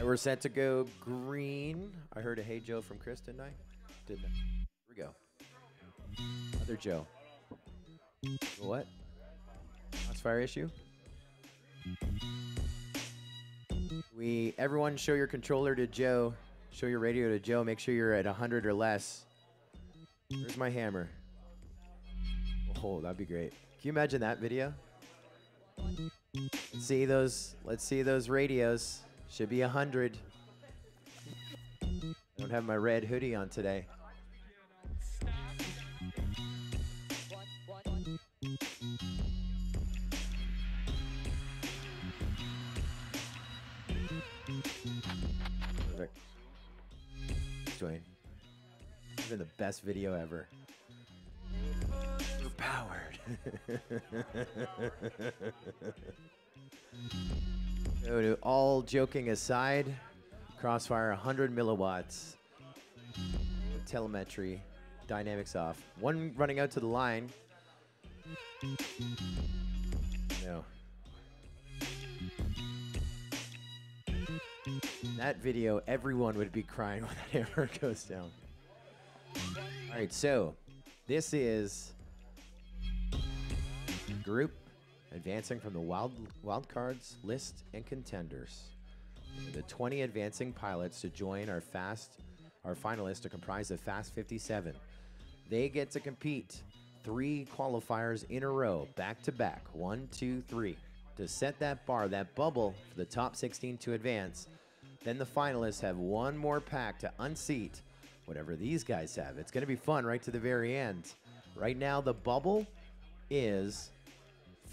We're set to go green. I heard a hey Joe from Chris, didn't I? Didn't I? Here we go. Other Joe. What? Crossfire issue? Everyone show your controller to Joe. Show your radio to Joe. Make sure you're at 100 or less. Where's my hammer? Oh, that'd be great. Can you imagine that video? Let's see those radios. Should be 100. I don't have my red hoodie on today. Perfect. Dwayne. Even the best video ever. We're powered. So, all joking aside, Crossfire 100 milliwatts, telemetry, dynamics off. One running out to the line. No. That video, everyone would be crying when that hammer goes down. All right, so this is group advancing from the wild cards list and contenders. The 20 advancing pilots to join our finalists to comprise the Fast 57. They get to compete 3 qualifiers in a row, back to back, 1, 2, 3, to set that bar, that bubble for the top 16 to advance. Then the finalists have one more pack to unseat whatever these guys have. It's going to be fun right to the very end. Right now, the bubble is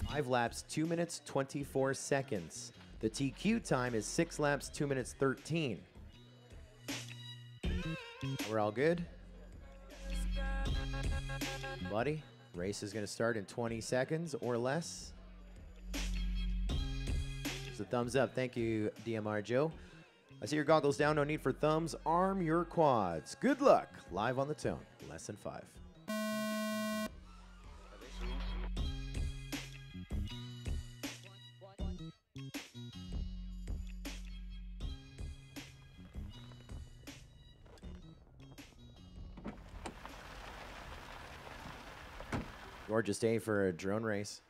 5 laps, 2 minutes, 24 seconds. The TQ time is 6 laps, 2 minutes, 13. We're all good? Buddy, race is going to start in 20 seconds or less. Just a thumbs up. Thank you, DMR Joe. I see your goggles down. No need for thumbs. Arm your quads. Good luck. Live on the tone. Less than 5. Gorgeous day for a drone race.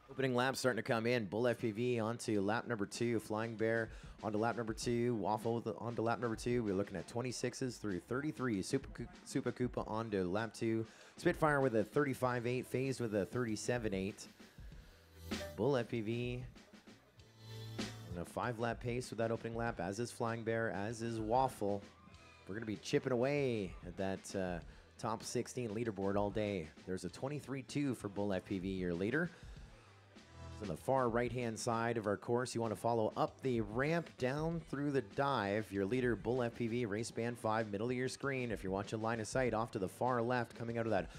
Opening lap starting to come in. Bull FPV onto lap number 2. Flying Bear onto lap number 2. Waffle onto lap number 2. We're looking at 26s through 33. Super Koopa onto lap 2. Spitfire with a 35.8. Phased with a 37.8. Bull FPV on a 5-lap pace with that opening lap, as is Flying Bear, as is Waffle. We're going to be chipping away at that top 16 leaderboard all day. There's a 23.2 for Bull FPV, your leader. On the far right-hand side of our course, you want to follow up the ramp down through the dive. Your leader, Bull FPV, race band 5, middle of your screen. If you're watching line of sight, off to the far left, coming out of that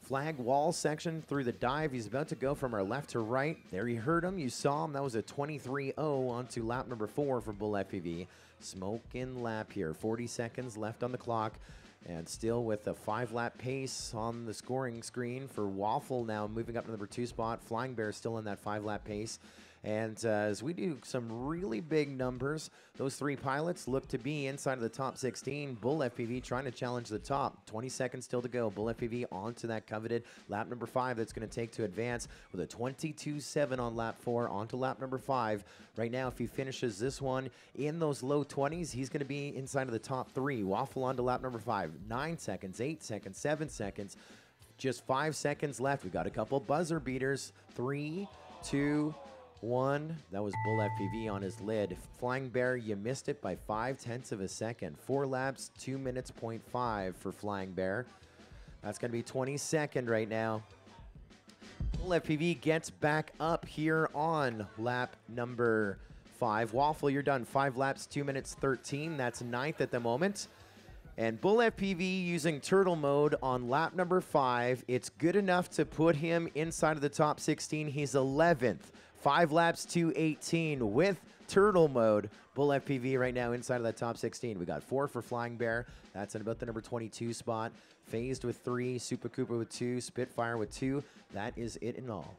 flag wall section through the dive. He's about to go from our left to right. There you heard him. You saw him. That was a 23.0 onto lap number 4 for Bull FPV. Smoking lap here. 40 seconds left on the clock. And still with a 5-lap pace on the scoring screen for Waffle now moving up to number 2 spot. Flying Bear still in that 5-lap pace. And as we do some really big numbers, those 3 pilots look to be inside of the top 16. Bull FPV trying to challenge the top. 20 seconds still to go. Bull FPV onto that coveted lap number 5 that's going to take to advance with a 22.7 on lap 4 onto lap number 5. Right now, if he finishes this one in those low 20s, he's going to be inside of the top 3. Waffle onto lap number 5. 9 seconds, 8 seconds, 7 seconds. Just 5 seconds left. We got a couple buzzer beaters. 3, 2, 1. That was Bull FPV on his lid. Flying Bear, you missed it by 0.5 of a second. 4 laps, 2 minutes, 0.5 for Flying Bear. That's going to be 22nd right now. Bull FPV gets back up here on lap number 5. Waffle, you're done. 5 laps, 2 minutes, 13. That's 9th at the moment. And Bull FPV using turtle mode on lap number 5. It's good enough to put him inside of the top 16. He's 11th. 5 laps to 18 with turtle mode. Bull FPV right now inside of that top 16. We got 4 for Flying Bear. That's at about the number 22 spot. Phased with 3, Super Cooper with 2, Spitfire with 2. That is it in all.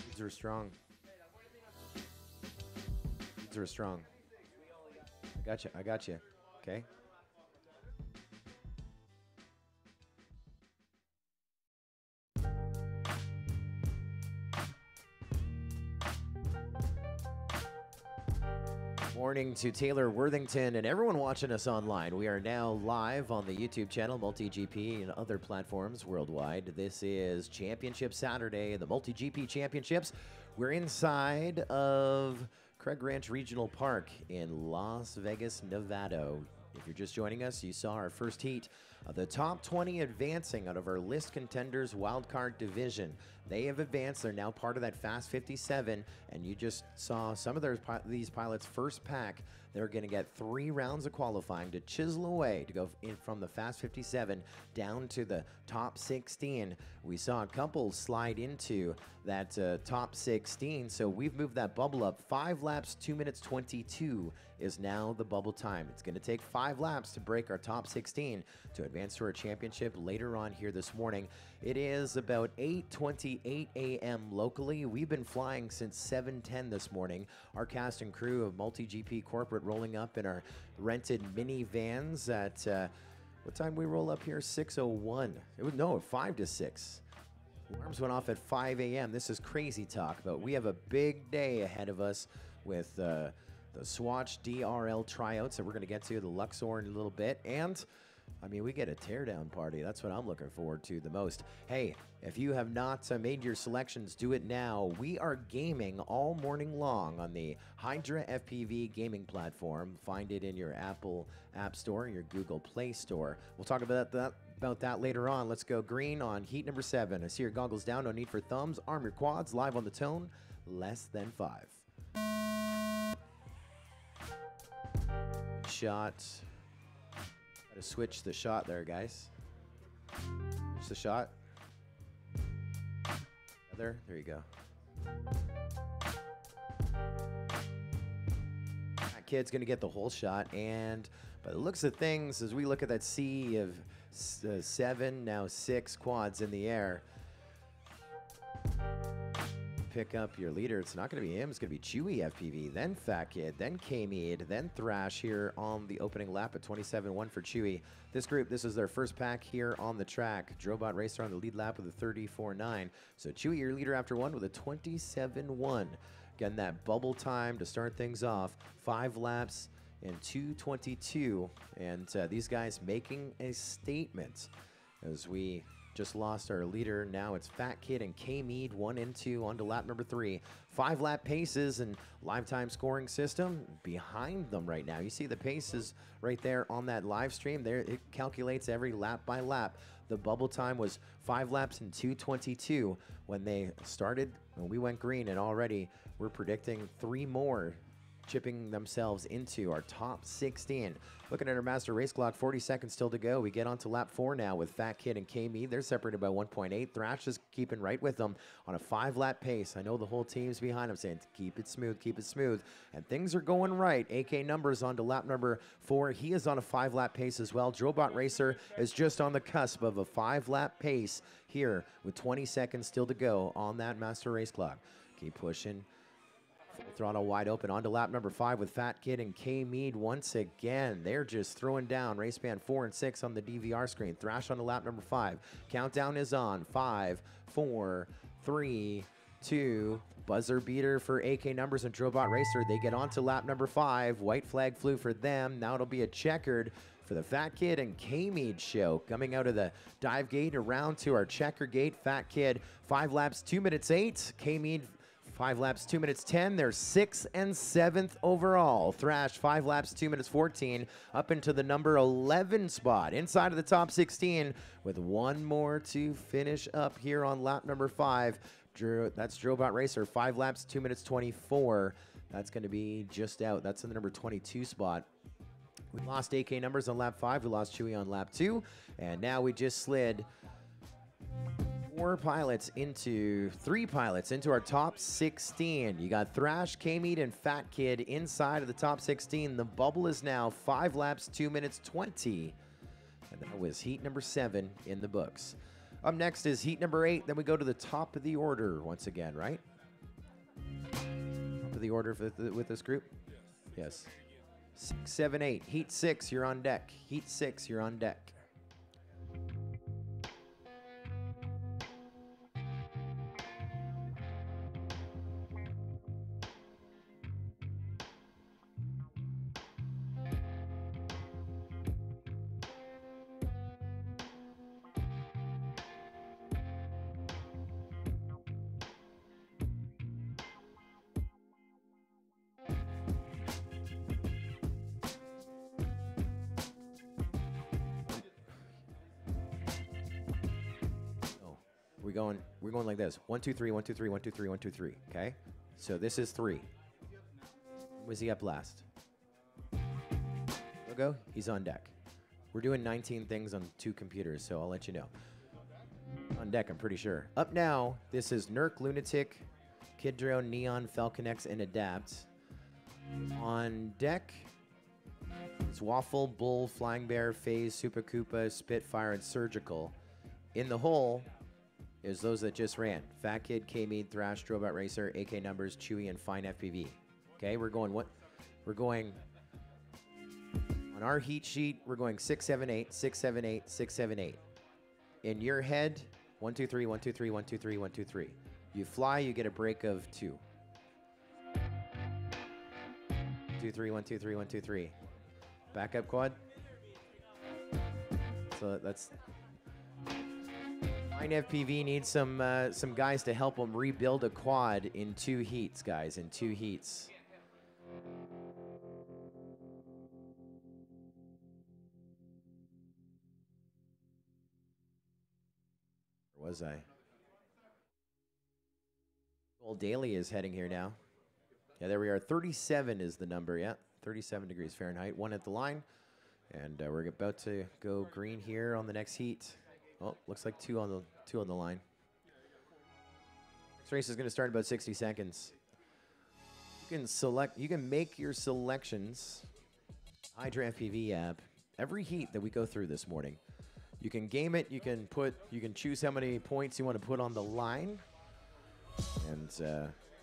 Leads are strong. Leads are strong. I got you. I got you. Okay. Morning to Taylor Worthington and everyone watching us online. We are now live on the YouTube channel, MultiGP, and other platforms worldwide. This is Championship Saturday, the MultiGP Championships. We're inside of Craig Ranch Regional Park in Las Vegas, Nevada. If you're just joining us, you saw our first heat of the top 20 advancing out of our list contenders wildcard division. They have advanced. They're now part of that Fast 57, and you just saw some of these pilots' first pack. They're going to get 3 rounds of qualifying to chisel away to go in from the Fast 57 down to the top 16. We saw a couple slide into that top 16, so we've moved that bubble up. 5 laps, 2 minutes 22 is now the bubble time. It's going to take 5 laps to break our top 16 to advance to our championship later on here this morning. It is about 8:28 a.m. locally. We've been flying since 7:10 this morning. Our cast and crew of MultiGP Corporate rolling up in our rented minivans at, what time we roll up here? 6:01. It was, no, 5 to 6. Alarms went off at 5 a.m. This is crazy talk, but we have a big day ahead of us with the Swatch DRL tryouts that we're going to get to, the Luxor in a little bit, and I mean, we get a teardown party. That's what I'm looking forward to the most. Hey, if you have not made your selections, do it now. We are gaming all morning long on the Hydra FPV gaming platform. Find it in your Apple App Store, your Google Play Store. We'll talk about that later on. Let's go green on heat number 7. I see your goggles down. No need for thumbs. Arm your quads. Live on the tone. Less than 5. Shot. Got to switch the shot there, guys. Switch the shot. There you go. That kid's going to get the whole shot, and by the looks of things, as we look at that sea of 7, now 6 quads in the air, pick up your leader. It's not going to be him. It's going to be Chewy FPV, then Fat Kid, then K-Mead, then Thrash here on the opening lap at 27-1 for Chewy. This group, this is their first pack here on the track. Drobot Racer on the lead lap with a 34.9. So Chewy, your leader after 1 with a 27.1. Getting that bubble time to start things off. 5 laps in 2:22, and these guys making a statement as we just lost our leader. Now it's Fat Kid and K Mead 1 and 2 on to lap number 3. 5-lap paces and lifetime scoring system behind them right now. You see the paces right there on that live stream. There it calculates every lap by lap. The bubble time was 5 laps in 2:22 when they started, when we went green, and already we're predicting 3 more chipping themselves into our top 16. Looking at our master race clock, 40 seconds still to go. We get on to lap 4 now with Fat Kid and K-Me. They're separated by 1.8. Thrash is keeping right with them on a 5-lap pace. I know the whole team's behind him saying, keep it smooth, and things are going right. AK Numbers on to lap number 4. He is on a 5-lap pace as well. Drobot Racer is just on the cusp of a 5-lap pace here with 20 seconds still to go on that master race clock. Keep pushing. Full throttle wide open onto lap number 5 with Fat Kid and K Mead once again. They're just throwing down race band 4 and 6 on the DVR screen. Thrash on to lap number 5. Countdown is on. 5, 4, 3, 2. Buzzer beater for AK Numbers and Drobot Racer. They get on to lap number 5. White flag flew for them. Now it'll be a checkered for the Fat Kid and K Mead show. Coming out of the dive gate around to our checker gate. Fat Kid 5 laps 2 minutes 8. K Mead 5 laps, 2 minutes 10. They're 6th and 7th overall. Thrash, 5 laps, 2 minutes 14, up into the number 11 spot, inside of the top 16, with 1 more to finish up here on lap number 5. That's Drobot Racer, 5 laps, 2 minutes 24. That's going to be just out. That's in the number 22 spot. We lost AK Numbers on lap 5. We lost Chewy on lap 2. And now we just slid 3 pilots into our top 16. You got Thrash, K-Mead, and Fat Kid inside of the top 16. The bubble is now 5 laps, 2 minutes 20. And that was heat number 7 in the books. Up next is heat number 8. Then we go to the top of the order once again, right? Top of the order with this group? Yes. 6, 7, 8. Heat 6, you're on deck. Heat 6, you're on deck. We're going like this. 1, 2, 3, 1, 2, 3, 1, 2, 3, 1, 2, 3. Okay? So this is 3. Was he up last? Go. He's on deck. We're doing 19 things on 2 computers, so I'll let you know. On deck, I'm pretty sure. Up now, this is Nerk, Lunatic, Kidro, Neon, Falconex, and Adapt. On deck, it's Waffle, Bull, Flying Bear, Phase, Super Koopa, Spitfire, and Surgical. In the hole is those that just ran. Fat Kid, K-Mead, Thrash, Drobot Racer, AK Numbers, Chewy, and Fine FPV. Okay, we're going what? We're going, on our heat sheet, we're going 6, 7, 8, 6, 7, 8, 6, 7, 8. In your head, 1, 2, 3, 1, 2, 3, 1, 2, 3, 1, 2, 3. You fly, you get a break of 2. 2, 3, 1, 2, 3, 1, 2, 3. Backup quad. So that's... Fine FPV needs some guys to help them rebuild a quad in 2 heats, guys, in 2 heats. Where was I? Old Daly is heading here now. Yeah, there we are. 37 is the number, yeah. 37 degrees Fahrenheit, 1 at the line. And we're about to go green here on the next heat. Oh, looks like 2 on the line. This race is going to start in about 60 seconds. You can make your selections. Hydra FPV app. Every heat that we go through this morning. You can game it, you can choose how many points you want to put on the line. And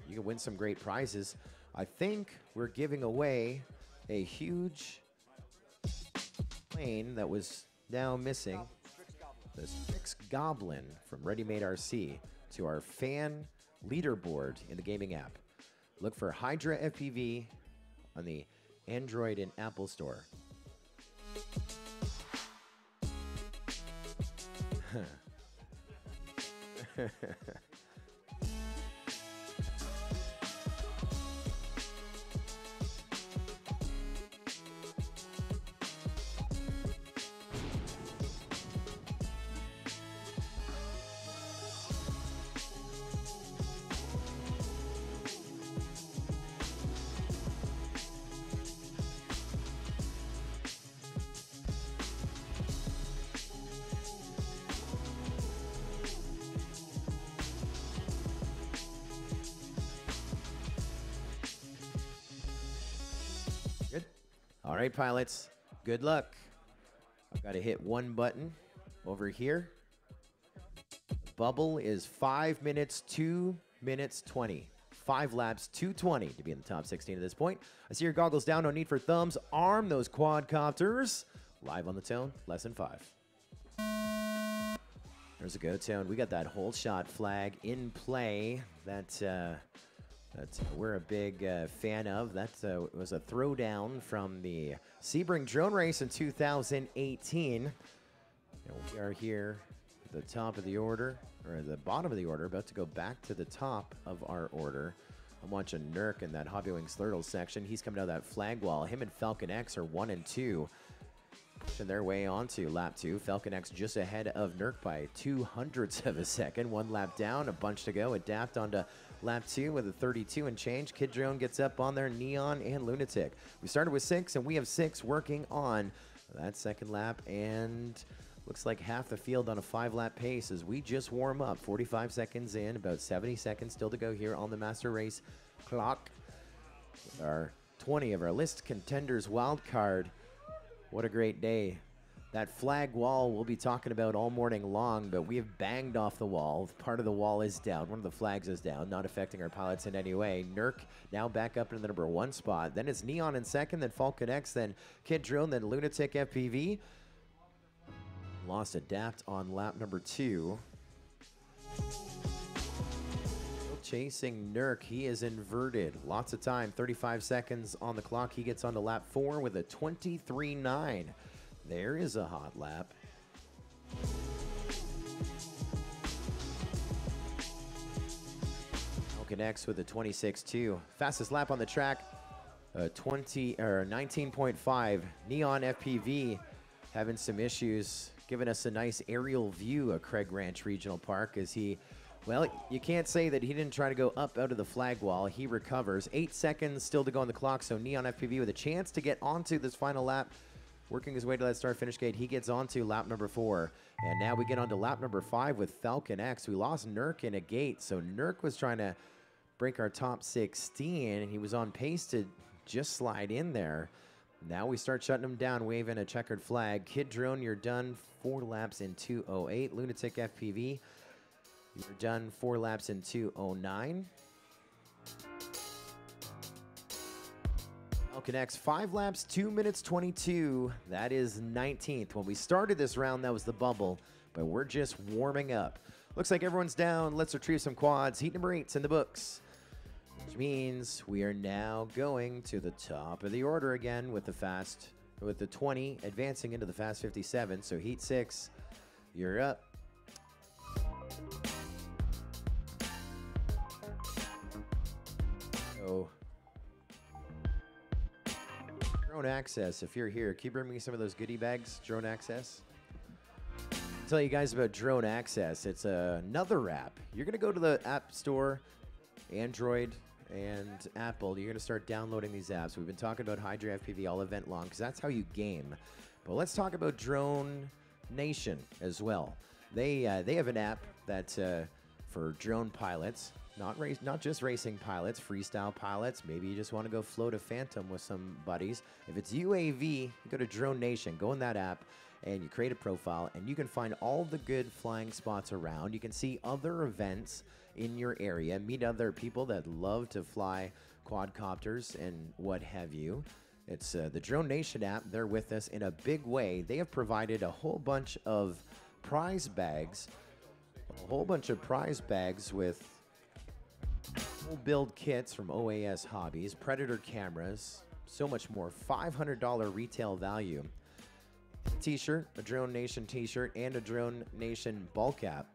you can win some great prizes. I think we're giving away a huge plane that was now missing. The Strix Goblin from Ready Made RC to our fan leaderboard in the gaming app. Look for Hydra FPV on the Android and Apple Store. Good. All right, pilots, good luck. I've got to hit one button over here. The bubble is 5 minutes, 2 minutes 20. 5 laps, 2:20 to be in the top 16 at this point. I see your goggles down, no need for thumbs. Arm those quadcopters. Live on the tone, lesson 5. There's a go tone. We got that whole shot flag in play. That we're a big fan of. That was a throwdown from the Sebring drone race in 2018. And we are here at the top of the order, or the bottom of the order, about to go back to the top of our order. I'm watching Nurk in that Hobby Wing Slurtle section. He's coming out of that flag wall. Him and Falcon X are 1 and 2. Pushing their way onto lap 2. Falcon X just ahead of Nurk by 0.02 of a second. 1 lap down, a bunch to go. Adapt onto lap 2 with a 32 and change. Kid Drone gets up on there, Neon and Lunatic. We started with 6, and we have 6 working on that second lap, and looks like half the field on a 5-lap pace as we just warm up. 45 seconds in, about 70 seconds still to go here on the Master Race clock. With our 20 of our list contenders wild card. What a great day. That flag wall we'll be talking about all morning long, but we have banged off the wall. Part of the wall is down. One of the flags is down, not affecting our pilots in any way. Nurk now back up in the number 1 spot. Then it's Neon in second, then Falcon X, then Kid Drone, then Lunatic FPV. Lost Adapt on lap number 2. Chasing Nurk, he is inverted. Lots of time, 35 seconds on the clock. He gets onto lap 4 with a 23.9. There is a hot lap. Falcon X with a 26.2. Fastest lap on the track, 19.5. Neon FPV having some issues, giving us a nice aerial view of Craig Ranch Regional Park as he, well, you can't say that he didn't try to go up out of the flag wall. He recovers. 8 seconds still to go on the clock, so Neon FPV with a chance to get onto this final lap. Working his way to that start-finish gate, he gets onto lap number 4. And now we get onto lap number 5 with Falcon X. We lost Nurk in a gate, so Nurk was trying to break our top 16, and he was on pace to just slide in there. Now we start shutting him down, waving a checkered flag. Kid Drone, you're done 4 laps in 2:08. Lunatic FPV, you're done 4 laps in 2:09. Falcon X, 5 laps, 2 minutes 22. That is 19th. When we started this round, that was the bubble, but we're just warming up. Looks like everyone's down. Let's retrieve some quads. Heat number 8's in the books, which means we are now going to the top of the order again with the 20 advancing into the Fast 57. So Heat 6, you're up. So Drone Access, if you're here, can you bring me some of those goodie bags, Drone Access? I'll tell you guys about Drone Access. It's another app. You're going to go to the App Store, Android and Apple. You're going to start downloading these apps. We've been talking about Hydra FPV all event long because that's how you game. But let's talk about Drone Nation as well. They have an app that for drone pilots. Not just racing pilots, freestyle pilots. Maybe you just want to go float a Phantom with some buddies. If it's UAV, you go to Drone Nation, go in that app, and you create a profile, and you can find all the good flying spots around. You can see other events in your area, meet other people that love to fly quadcopters and what have you. It's the Drone Nation app. They're with us in a big way. They have provided a whole bunch of prize bags, with full build kits from OAS Hobbies, Predator cameras, so much more. $500 retail value. T-shirt, a Drone Nation t-shirt, and a Drone Nation ball cap.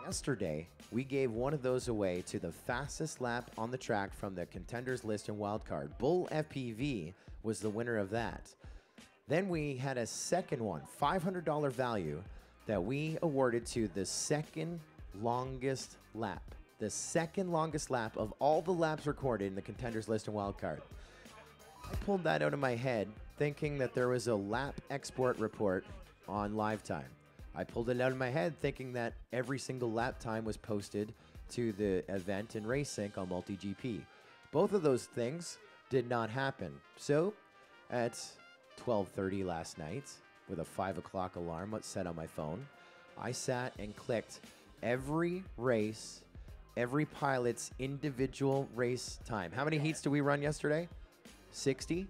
Yesterday, we gave one of those away to the fastest lap on the track from the contenders list and wildcard. Bull FPV was the winner of that. Then we had a second one, $500 value, that we awarded to the second longest lap. The second longest lap of all the laps recorded in the contenders list and wildcard. I pulled that out of my head thinking that there was a lap export report on live time. I pulled it out of my head thinking that every single lap time was posted to the event in RaceSync on MultiGP. Both of those things did not happen. So at 12:30 last night, with a 5 o'clock alarm set on my phone, I sat and clicked every race, every pilot's individual race time. How many heats did we run yesterday? 60?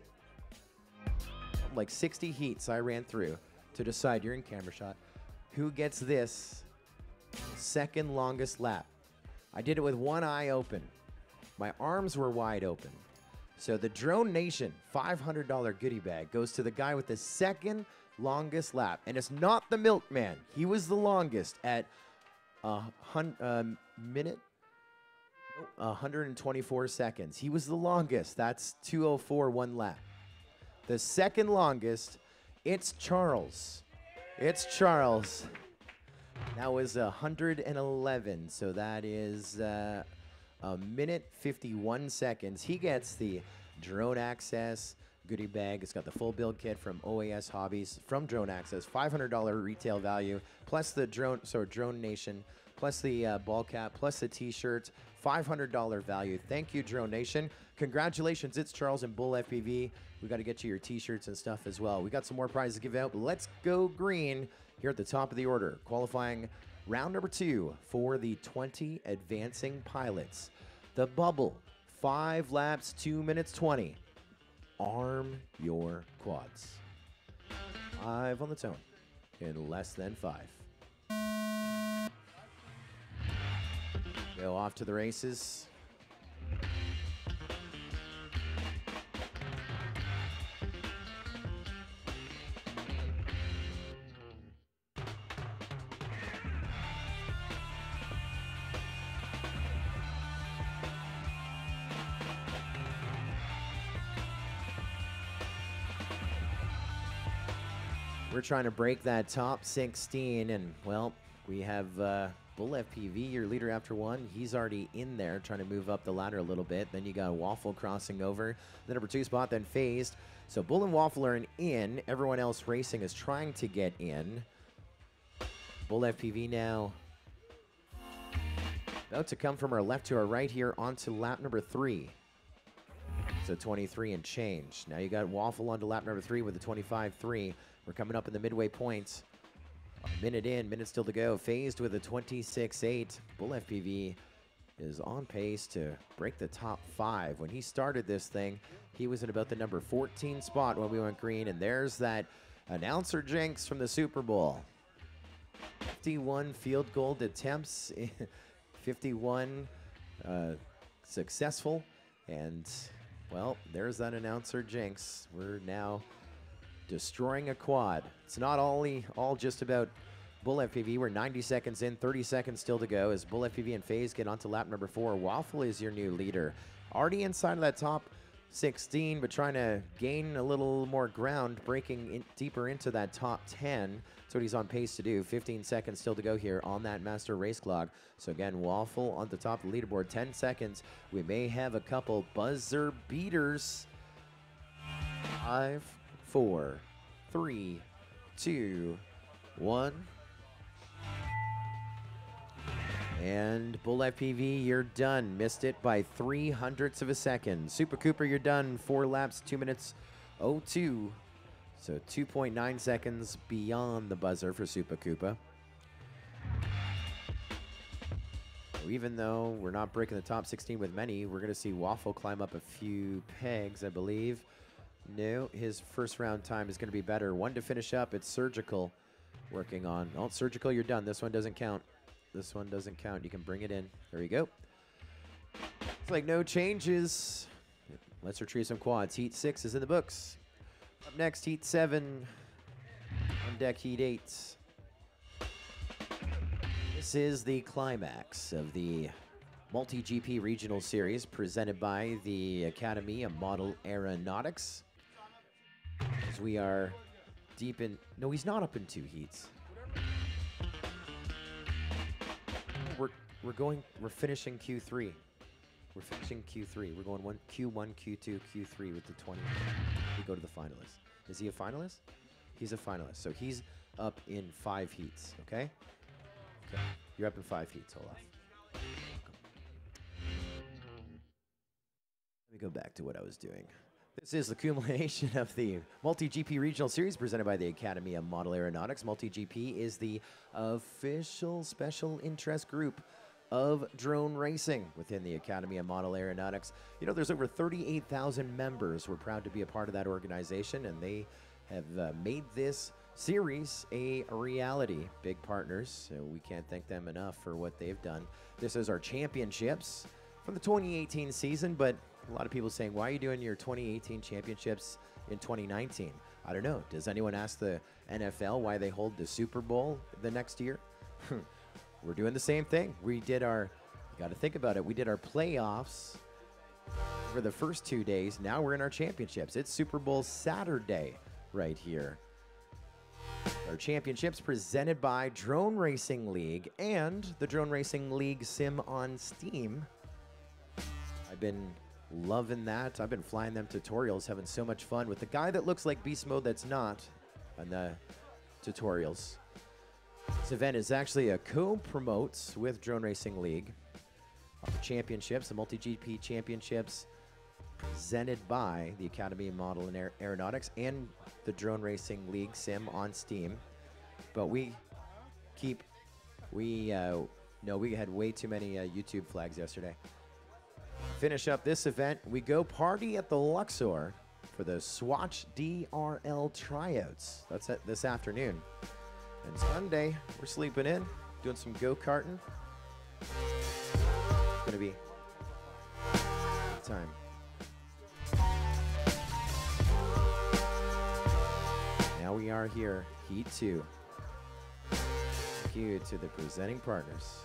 Like 60 heats I ran through to decide, you're in camera shot, who gets this second longest lap. I did it with one eye open. My arms were wide open. So the Drone Nation $500 goodie bag goes to the guy with the second longest lap. And it's not the milkman. He was the longest at a minute, 124 seconds. He was the longest. That's 2:04 one lap. The second longest, it's Charles. It's Charles. That was 111, so that is a minute 51 seconds. He gets the Drone Access goodie bag. It's got the full build kit from OAS Hobbies from Drone Access, $500 retail value, plus the Drone Nation, plus the ball cap, plus the t-shirt, $500 value. Thank you, Drone Nation. Congratulations, it's Charles and Bull FPV. We got to get you your t-shirts and stuff as well. We got some more prizes to give out, but let's go green here at the top of the order. Qualifying round number 2 for the 20 advancing pilots. The bubble, 5 laps, 2 minutes 20. Arm your quads. 5 on the tone in less than 5. Go off to the races. We're trying to break that top 16, and, well, we have Bull FPV, your leader after one. He's already in there, trying to move up the ladder a little bit. Then you got Waffle crossing over the number 2 spot, then Phased. So Bull and Waffle are in. Everyone else racing is trying to get in. Bull FPV now about to come from our left to our right here onto lap number 3. So 23 and change. Now you got Waffle onto lap number 3 with a 25.3. We're coming up in the midway points. A minute in, minute still to go. Phased with a 26.8. Bull FPV is on pace to break the top 5. When he started this thing, he was in about the number 14 spot when we went green. And there's that announcer jinx from the Super Bowl. 51 field goal attempts, 51 successful. And, well, there's that announcer jinx. We're now destroying a quad. It's not all just about Bull FPV. We're 90 seconds in, 30 seconds still to go as Bull FPV and Phase get onto lap number 4. Waffle is your new leader. Already inside of that top 16, but trying to gain a little more ground, breaking in deeper into that top 10. That's what he's on pace to do. 15 seconds still to go here on that master race clock. So again, Waffle on the top of the leaderboard, 10 seconds. We may have a couple buzzer beaters. 5, 4, 3, 2, 1. And Bull FPV, you're done. Missed it by 0.03 of a second. Super Cooper, you're done. 4 laps, 2 minutes 02. So 2.9 seconds beyond the buzzer for Super Cooper. So even though we're not breaking the top 16 with many, we're going to see Waffle climb up a few pegs, I believe. No, his first round time is going to be better. 1 to finish up. It's Surgical working on. Oh, Surgical, you're done. This one doesn't count. This one doesn't count. You can bring it in. There you go. It's like no changes. Let's retrieve some quads. Heat 6 is in the books. Up next, Heat 7. On deck, Heat 8. This is the climax of the MultiGP Regional Series presented by the Academy of Model Aeronautics. As we are deep in... No, he's not up in 2 heats. We're finishing Q3. We're finishing Q3. We're going Q1, Q2, Q3 with the 20. We go to the finalist. Is he a finalist? He's a finalist. So he's up in 5 heats, okay? Okay. You're up in 5 heats, Olaf. Let me go back to what I was doing. This is the accumulation of the MultiGP Regional Series presented by the Academy of Model Aeronautics. MultiGP is the official special interest group of drone racing within the Academy of Model Aeronautics. You know, there's over 38,000 members. We're proud to be a part of that organization, and they have made this series a reality. Big partners, so we can't thank them enough for what they've done. This is our championships from the 2018 season, but a lot of people saying, why are you doing your 2018 championships in 2019? I don't know. Does anyone ask the NFL why they hold the Super Bowl the next year? We're doing the same thing. We did our, you got to think about it, we did our playoffs for the first 2 days. Now we're in our championships. It's Super Bowl Saturday right here. Our championships presented by Drone Racing League and the Drone Racing League Sim on Steam. I've been loving that. I've been flying them tutorials, having so much fun with the guy that looks like Beast Mode that's not on the tutorials. This event is actually a co-promotes with Drone Racing League. Our championships, the MultiGP championships, presented by the Academy of Model and Aeronautics and the Drone Racing League Sim on Steam. But we had way too many YouTube flags yesterday. Finish up this event, we go party at the Luxor for the Swatch DRL tryouts. That's this afternoon. And Sunday, we're sleeping in, doing some go-karting. It's gonna be a good time. Now we are here, Heat 2. Thank you to the presenting partners.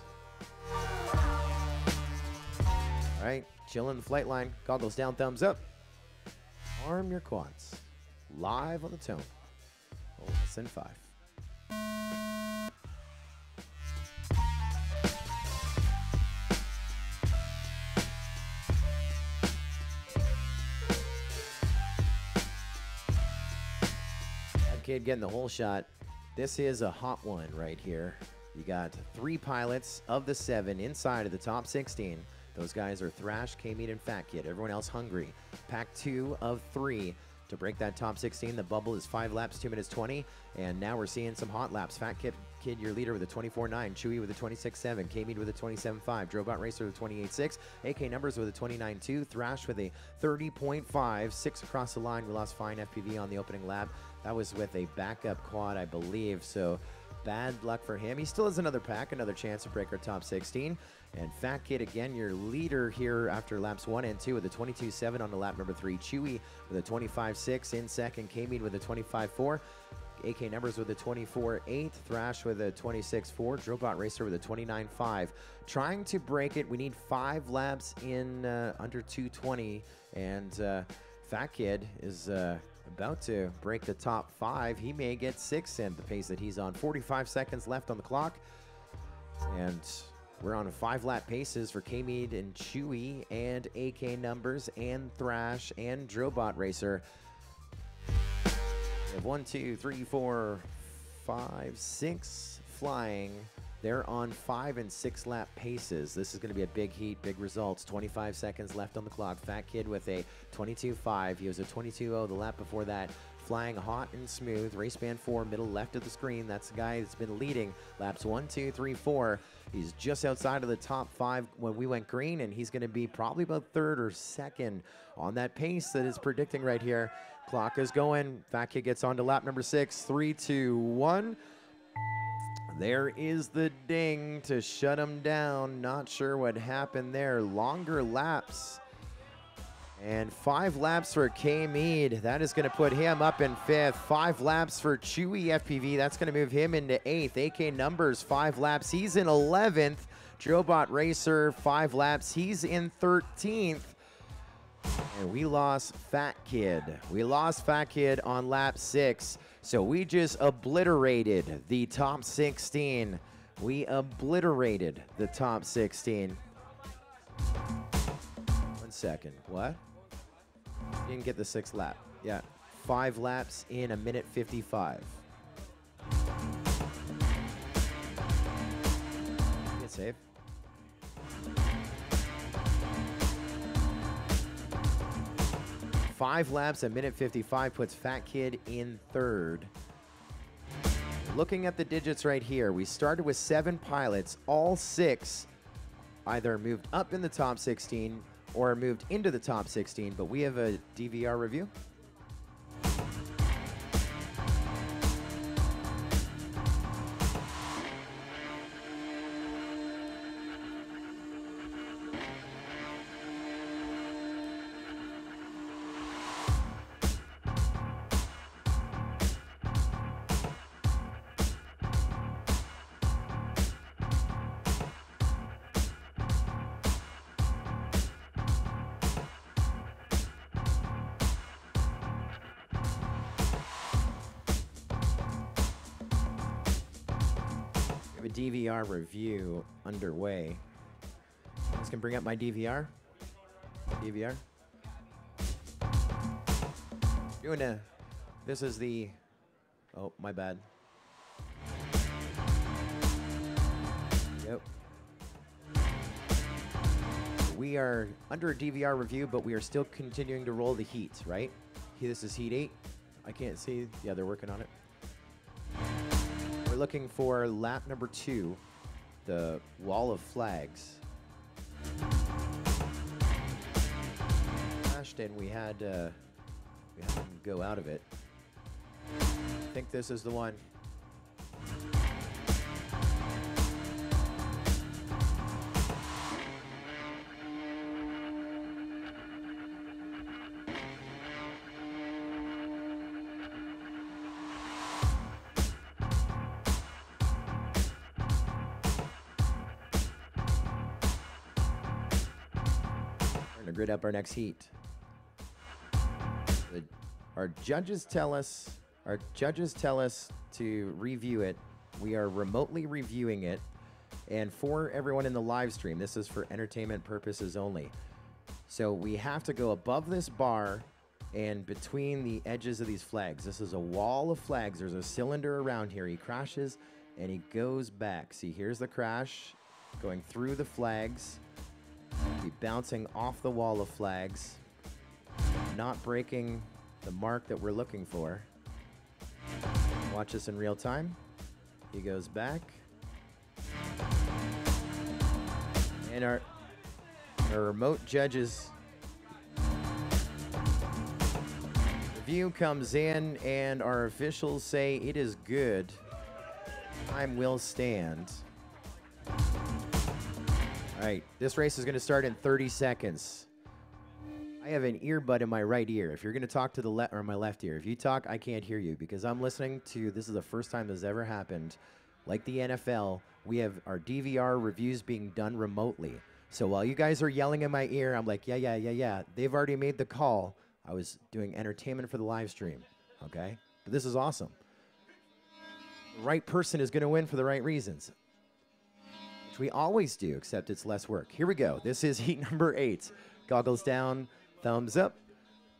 All right, chill in the flight line, goggles down, thumbs up. Arm your quads. Live on the tone. Less than 5. Kid getting the whole shot. This is a hot one right here. You got 3 pilots of the 7 inside of the top 16. Those guys are Thrash, K-Meat, and Fat Kid. Everyone else hungry. Pack 2 of 3 to break that top 16. The bubble is 5 laps, 2 minutes 20. And now we're seeing some hot laps. Fat Kid, your leader with a 24.9. Chewy with a 26.7. K-Meat with a 27.5. Drobot Racer with a 28.6. AK Numbers with a 29.2. Thrash with a 30.5. 6 across the line. We lost fine FPV on the opening lap. That was with a backup quad, I believe. So bad luck for him. He still has another pack, another chance to break our top 16. And Fat Kid, again, your leader here after laps 1 and 2 with a 22.7 on the lap number 3. Chewy with a 25.6 in second. K-Meat with a 25.4. AK Numbers with a 24.8. Thrash with a 26.4. Drobot Racer with a 29.5. Trying to break it. We need 5 laps in under 2:20. And Fat Kid is about to break the top 5. He may get 6 in the pace that he's on. 45 seconds left on the clock. And we're on 5-lap paces for K-Mead and Chewy and AK Numbers and Thrash and Drobot Racer. We have 1, 2, 3, 4, 5, 6 flying. They're on 5 and 6 lap paces. This is going to be a big heat, big results. 25 seconds left on the clock. Fat Kid with a 22.5. He was a 22.0 the lap before that. Flying hot and smooth. Race band 4, middle left of the screen. That's the guy that's been leading laps 1, 2, 3, 4. He's just outside of the top 5 when we went green, and he's going to be probably about 3rd or 2nd on that pace that is predicting right here. Clock is going. Fat Kid gets on to lap number 6. 3, 2, 1. There is the ding to shut him down. Not sure what happened there. Longer laps And 5 laps for K Mead. That is going to put him up in 5th. 5 laps for Chewy FPV. That's going to move him into 8th. AK Numbers, 5 laps. He's in 11th. Joebot Racer, 5 laps. He's in 13th. And we lost Fat Kid. We lost Fat Kid on lap 6. So we just obliterated the top 16. We obliterated the top 16. 1 second. What? Didn't get the 6th lap. Yeah. 5 laps in 1:55. Get safe. Five laps at 1:55 puts Fat Kid in 3rd. Looking at the digits right here, we started with 7 pilots. All 6 either moved up in the top 16 or moved into the top 16, but we have a DVR review. DVR review underway. You guys can bring up my DVR. DVR. This is the, oh, my bad. Yep. We are under a DVR review, but we are still continuing to roll the heat, right? This is heat 8. I can't see. Yeah, they're working on it. We're looking for lap number 2, the wall of flags. Crashed and we had to go out of it. I think this is the one. Grid up our next heat. Our judges tell us to review it. We are remotely reviewing it, and for everyone in the live stream, this is for entertainment purposes only. So we have to go above this bar and between the edges of these flags. This is a wall of flags. There's a cylinder around here. He crashes and he goes back. See, here's the crash going through the flags. Be bouncing off the wall of flags, not breaking the mark that we're looking for. Watch this in real time. He goes back. And our remote judges review comes in and our officials say it is good. Time will stand. All right, this race is going to start in 30 seconds. I have an earbud in my right ear. If you're going to talk to the left or my left ear, if you talk, I can't hear you because I'm listening to, this is the first time this has ever happened. Like the NFL, we have our DVR reviews being done remotely. So while you guys are yelling in my ear, I'm like, yeah. They've already made the call. I was doing entertainment for the live stream, okay? But this is awesome. The right person is going to win for the right reasons. We always do, except it's less work. Here we go. This is heat number 8. Goggles down, thumbs up.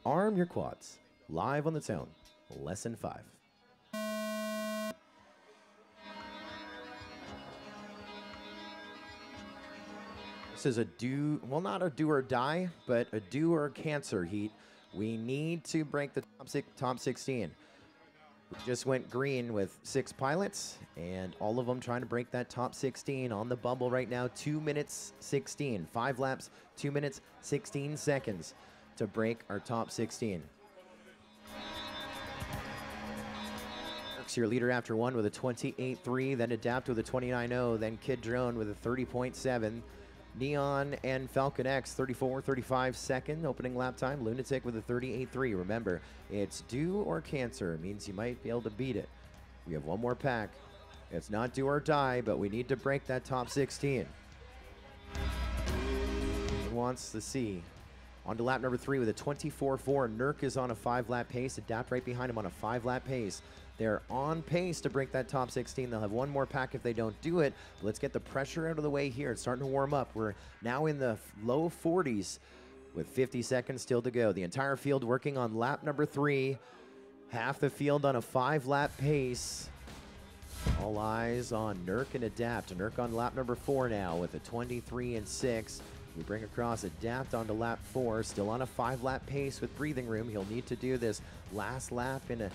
Arm your quads. Live on the tone. Lesson 5. This is a not a do or die, but a do or cancer heat. We need to break the top 16. We just went green with 6 pilots, and all of them trying to break that top 16 on the bubble right now. 2 minutes 16, 5 laps, 2 minutes 16 seconds to break our top 16. Works your leader after 1 with a 28.3, then Adapt with a 29.0, then Kid Drone with a 30.7. Neon and Falcon X, 34-35 second opening lap time. Lunatic with a 38.3. Remember, it's do or cancer. It means you might be able to beat it. We have one more pack. It's not do or die, but we need to break that top 16. Who wants to see? On to lap number 3 with a 24.4. Nurk is on a 5-lap pace. Adapt right behind him on a 5-lap pace. They're on pace to break that top 16. They'll have one more pack if they don't do it. But let's get the pressure out of the way here. It's starting to warm up. We're now in the low 40s with 50 seconds still to go. The entire field working on lap number 3. Half the field on a 5-lap pace. All eyes on Nurk and Adapt. Nurk on lap number 4 now with a 23.6. We bring across Adapt onto lap 4, still on a 5-lap pace with breathing room. He'll need to do this last lap in a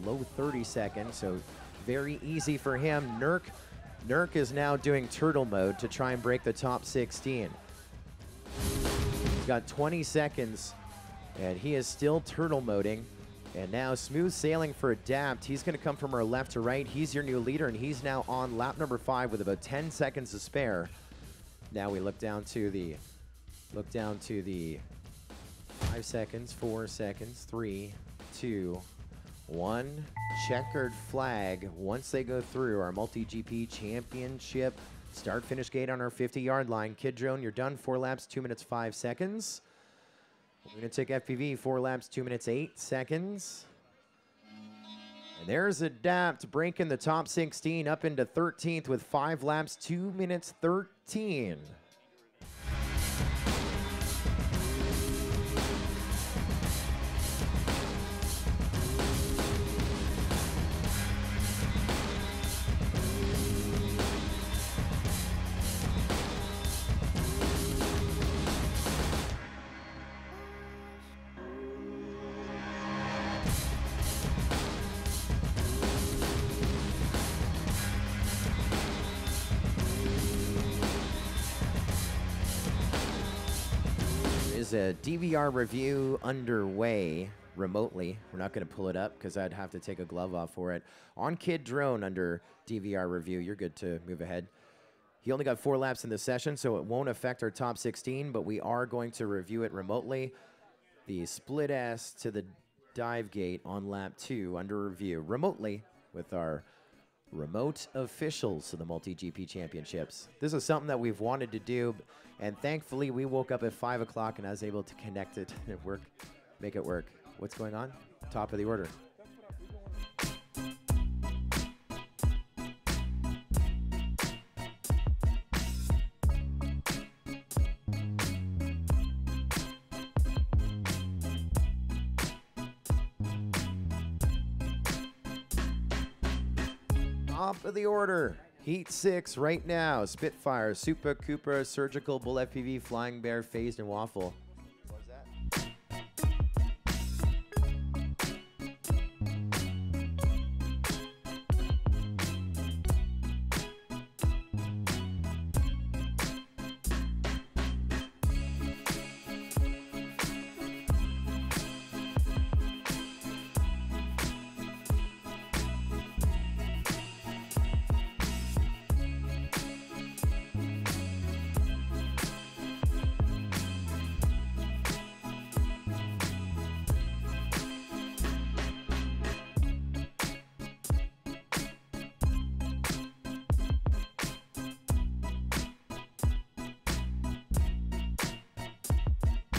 low 30 seconds, so very easy for him. Nurk is now doing turtle mode to try and break the top 16. He's got 20 seconds, and he is still turtle moding. And now smooth sailing for Adapt. He's going to come from our left to right. He's your new leader, and he's now on lap number 5 with about 10 seconds to spare. Now we look down to the 5 seconds, 4 seconds, 3, 2, 1. Checkered flag. Once they go through our MultiGP championship start-finish gate on our 50-yard line. Kid Drone, you're done. 4 laps, 2 minutes, 5 seconds. We're going to take FPV, 4 laps, 2 minutes, 8 seconds. And there's Adapt breaking the top 16 up into 13th with 5 laps, 2 minutes, 13. A DVR review underway remotely. We're not going to pull it up because I'd have to take a glove off for it. On Kid Drone under DVR review, you're good to move ahead. He only got 4 laps in the session, so it won't affect our top 16, but we are going to review it remotely. The split S to the dive gate on lap 2 under review remotely with our remote officials of the MultiGP Championships. This is something that we've wanted to do, and thankfully we woke up at 5 o'clock and I was able to connect it and make it work. What's going on? Top of the order. Top of the order. Heat 6 right now. Spitfire, Super Cooper, Surgical, Bull FPV, Flying Bear, Phased, and Waffle. What was that?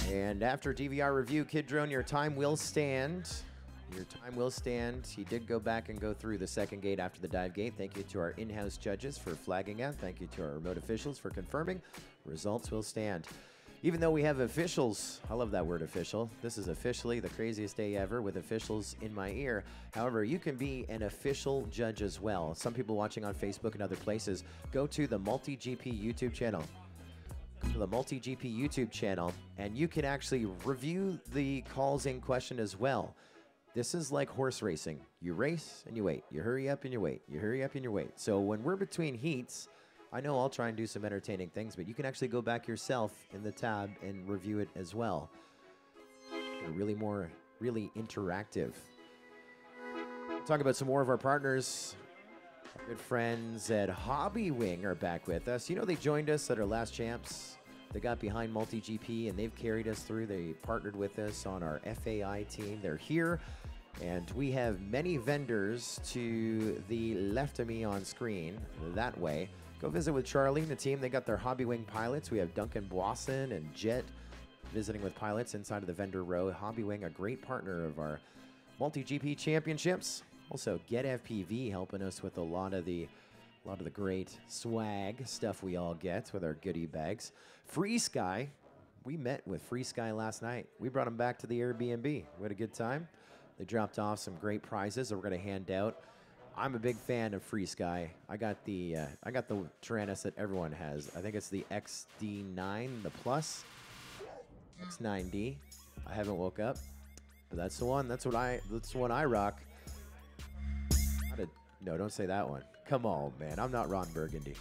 And after DVR review, Kid Drone, your time will stand. Your time will stand. He did go back and go through the second gate after the dive gate. Thank you to our in-house judges for flagging out. Thank you to our remote officials for confirming. Results will stand. Even though we have officials, I love that word official. This is officially the craziest day ever with officials in my ear. However, you can be an official judge as well. Some people watching on Facebook and other places, go to the MultiGP YouTube channel. Go to the MultiGP YouTube channel, and you can actually review the calls in question as well. This is like horse racing. You race and you wait. You hurry up and you wait. You hurry up and you wait. So when we're between heats, I know I'll try and do some entertaining things, but you can actually go back yourself in the tab and review it as well. They're really interactive. Talk about some more of our partners. Good friends at Hobby Wing are back with us. You know, they joined us at our last champs. They got behind MultiGP, and they've carried us through. They partnered with us on our FAI team. They're here, and we have many vendors to the left of me on screen, that way. Go visit with Charlie and the team. They got their Hobby Wing pilots. We have Duncan Boisson and Jet visiting with pilots inside of the vendor row. Hobby Wing, a great partner of our MultiGP championships. Also, Get FPV helping us with a lot of the great swag stuff we all get with our goodie bags. Free Sky, we met with Free Sky last night. We brought them back to the Airbnb. We had a good time. They dropped off some great prizes that we're going to hand out. I'm a big fan of Free Sky. I got the Tyrannus that everyone has. I think it's the XD9, the Plus, X9D. I haven't woke up, but that's the one. That's the one I rock. No, don't say that one. Come on, man. I'm not Ron Burgundy.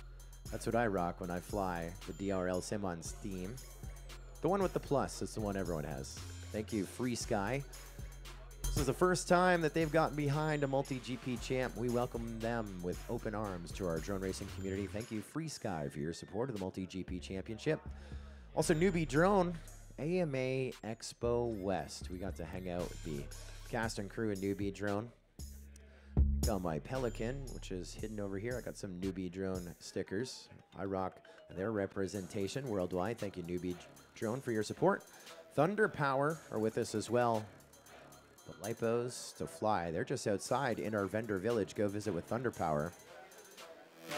That's what I rock when I fly the DRL Sim on Steam. The one with the plus is the one everyone has. Thank you, Free Sky. This is the first time that they've gotten behind a MultiGP champ. We welcome them with open arms to our drone racing community. Thank you, Free Sky, for your support of the MultiGP championship. Also, Newbie Drone, AMA Expo West. We got to hang out with the cast and crew of Newbie Drone. Got my Pelican, which is hidden over here. I got some Newbie Drone stickers. I rock their representation worldwide. Thank you, Newbie Drone, for your support. Thunder Power are with us as well. The Lipos to fly. They're just outside in our vendor village. Go visit with Thunder Power.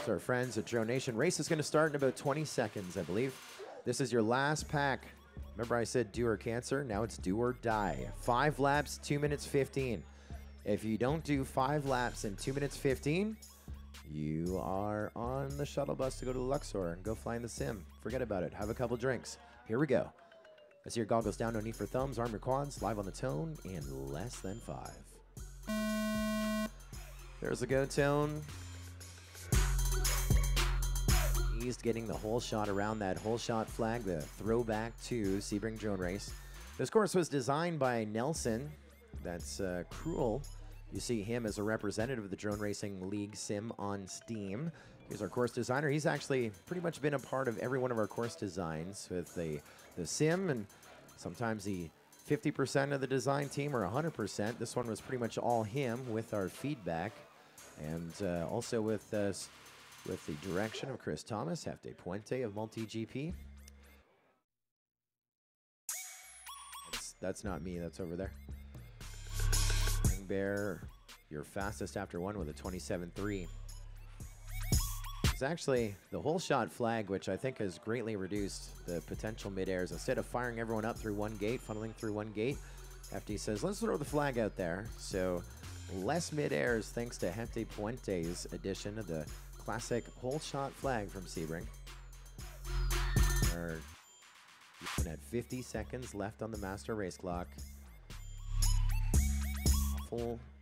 So our friends at Drone Nation. Race is going to start in about 20 seconds, I believe. This is your last pack. Remember I said do or cancer? Now it's do or die. 5 laps, 2 minutes 15. If you don't do 5 laps in 2 minutes 15, you are on the shuttle bus to go to Luxor and go fly in the sim. Forget about it. Have a couple drinks. Here we go. I see your goggles down. No need for thumbs. Arm your quads. Live on the tone in less than 5. There's the go tone. He's getting the whole shot around that whole shot flag, the throwback to Sebring Drone Race. This course was designed by Nelson. That's Cruel. You see him as a representative of the Drone Racing League Sim on Steam. He's our course designer. He's actually pretty much been a part of every one of our course designs with the sim, and sometimes the 50% of the design team or 100%. This one was pretty much all him with our feedback, and also with the direction of Chris Thomas, Hefte Puente of MultiGP. That's not me. That's over there. Bear, your fastest after one with a 27.3. It's actually the whole shot flag, which I think has greatly reduced the potential mid-airs. Instead of firing everyone up through one gate, funneling through one gate, Hefty says, let's throw the flag out there. So less mid-airs thanks to Hefty Puente's addition of the classic whole shot flag from Sebring. We're looking at 50 seconds left on the master race clock.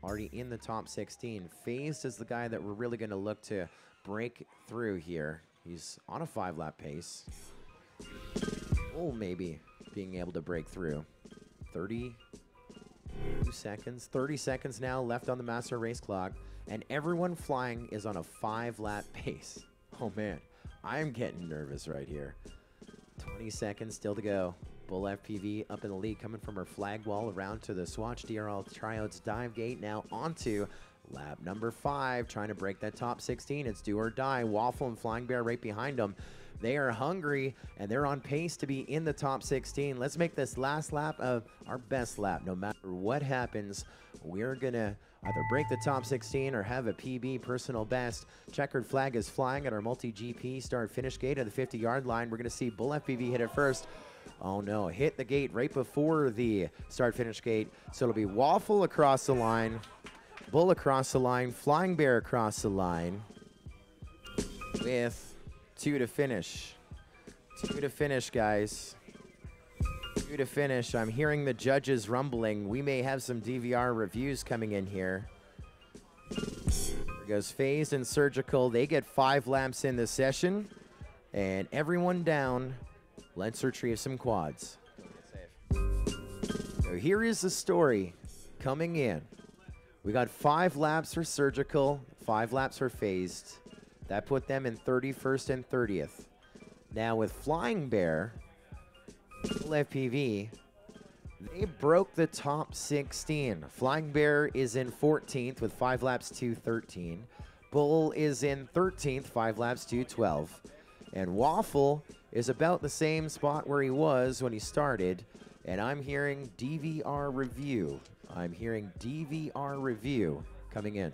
Already in the top 16. Phased is the guy that we're really going to look to break through here. He's on a 5-lap pace. Oh, maybe being able to break through. 32 seconds. 30 seconds now left on the master race clock. And everyone flying is on a 5-lap pace. Oh, man. I'm getting nervous right here. 20 seconds still to go. Bull FPV up in the lead, coming from her flag wall around to the Swatch DRL Tryouts dive gate. Now onto lap number 5, trying to break that top 16. It's do or die. Waffle and Flying Bear right behind them. They are hungry, and they're on pace to be in the top 16. Let's make this last lap of our best lap. No matter what happens, we're going to either break the top 16 or have a PB personal best. Checkered flag is flying at our MultiGP start-finish gate at the 50-yard line. We're going to see Bull FPV hit it first. Oh no, hit the gate right before the start-finish gate. So it'll be Waffle across the line, Bull across the line, Flying Bear across the line with 2 to finish. 2 to finish, guys. 2 to finish. I'm hearing the judges rumbling. We may have some DVR reviews coming in here. There goes Phased and Surgical. They get 5 laps in the session. And everyone down. Let's retrieve some quads. So here is the story coming in. We got 5 laps for Surgical, 5 laps were phased. That put them in 31st and 30th. Now with Flying Bear, Bull FPV, they broke the top 16. Flying Bear is in 14th with 5 laps to 13. Bull is in 13th, 5 laps to 12. And Waffle is about the same spot where he was when he started. And I'm hearing DVR review. I'm hearing DVR review coming in.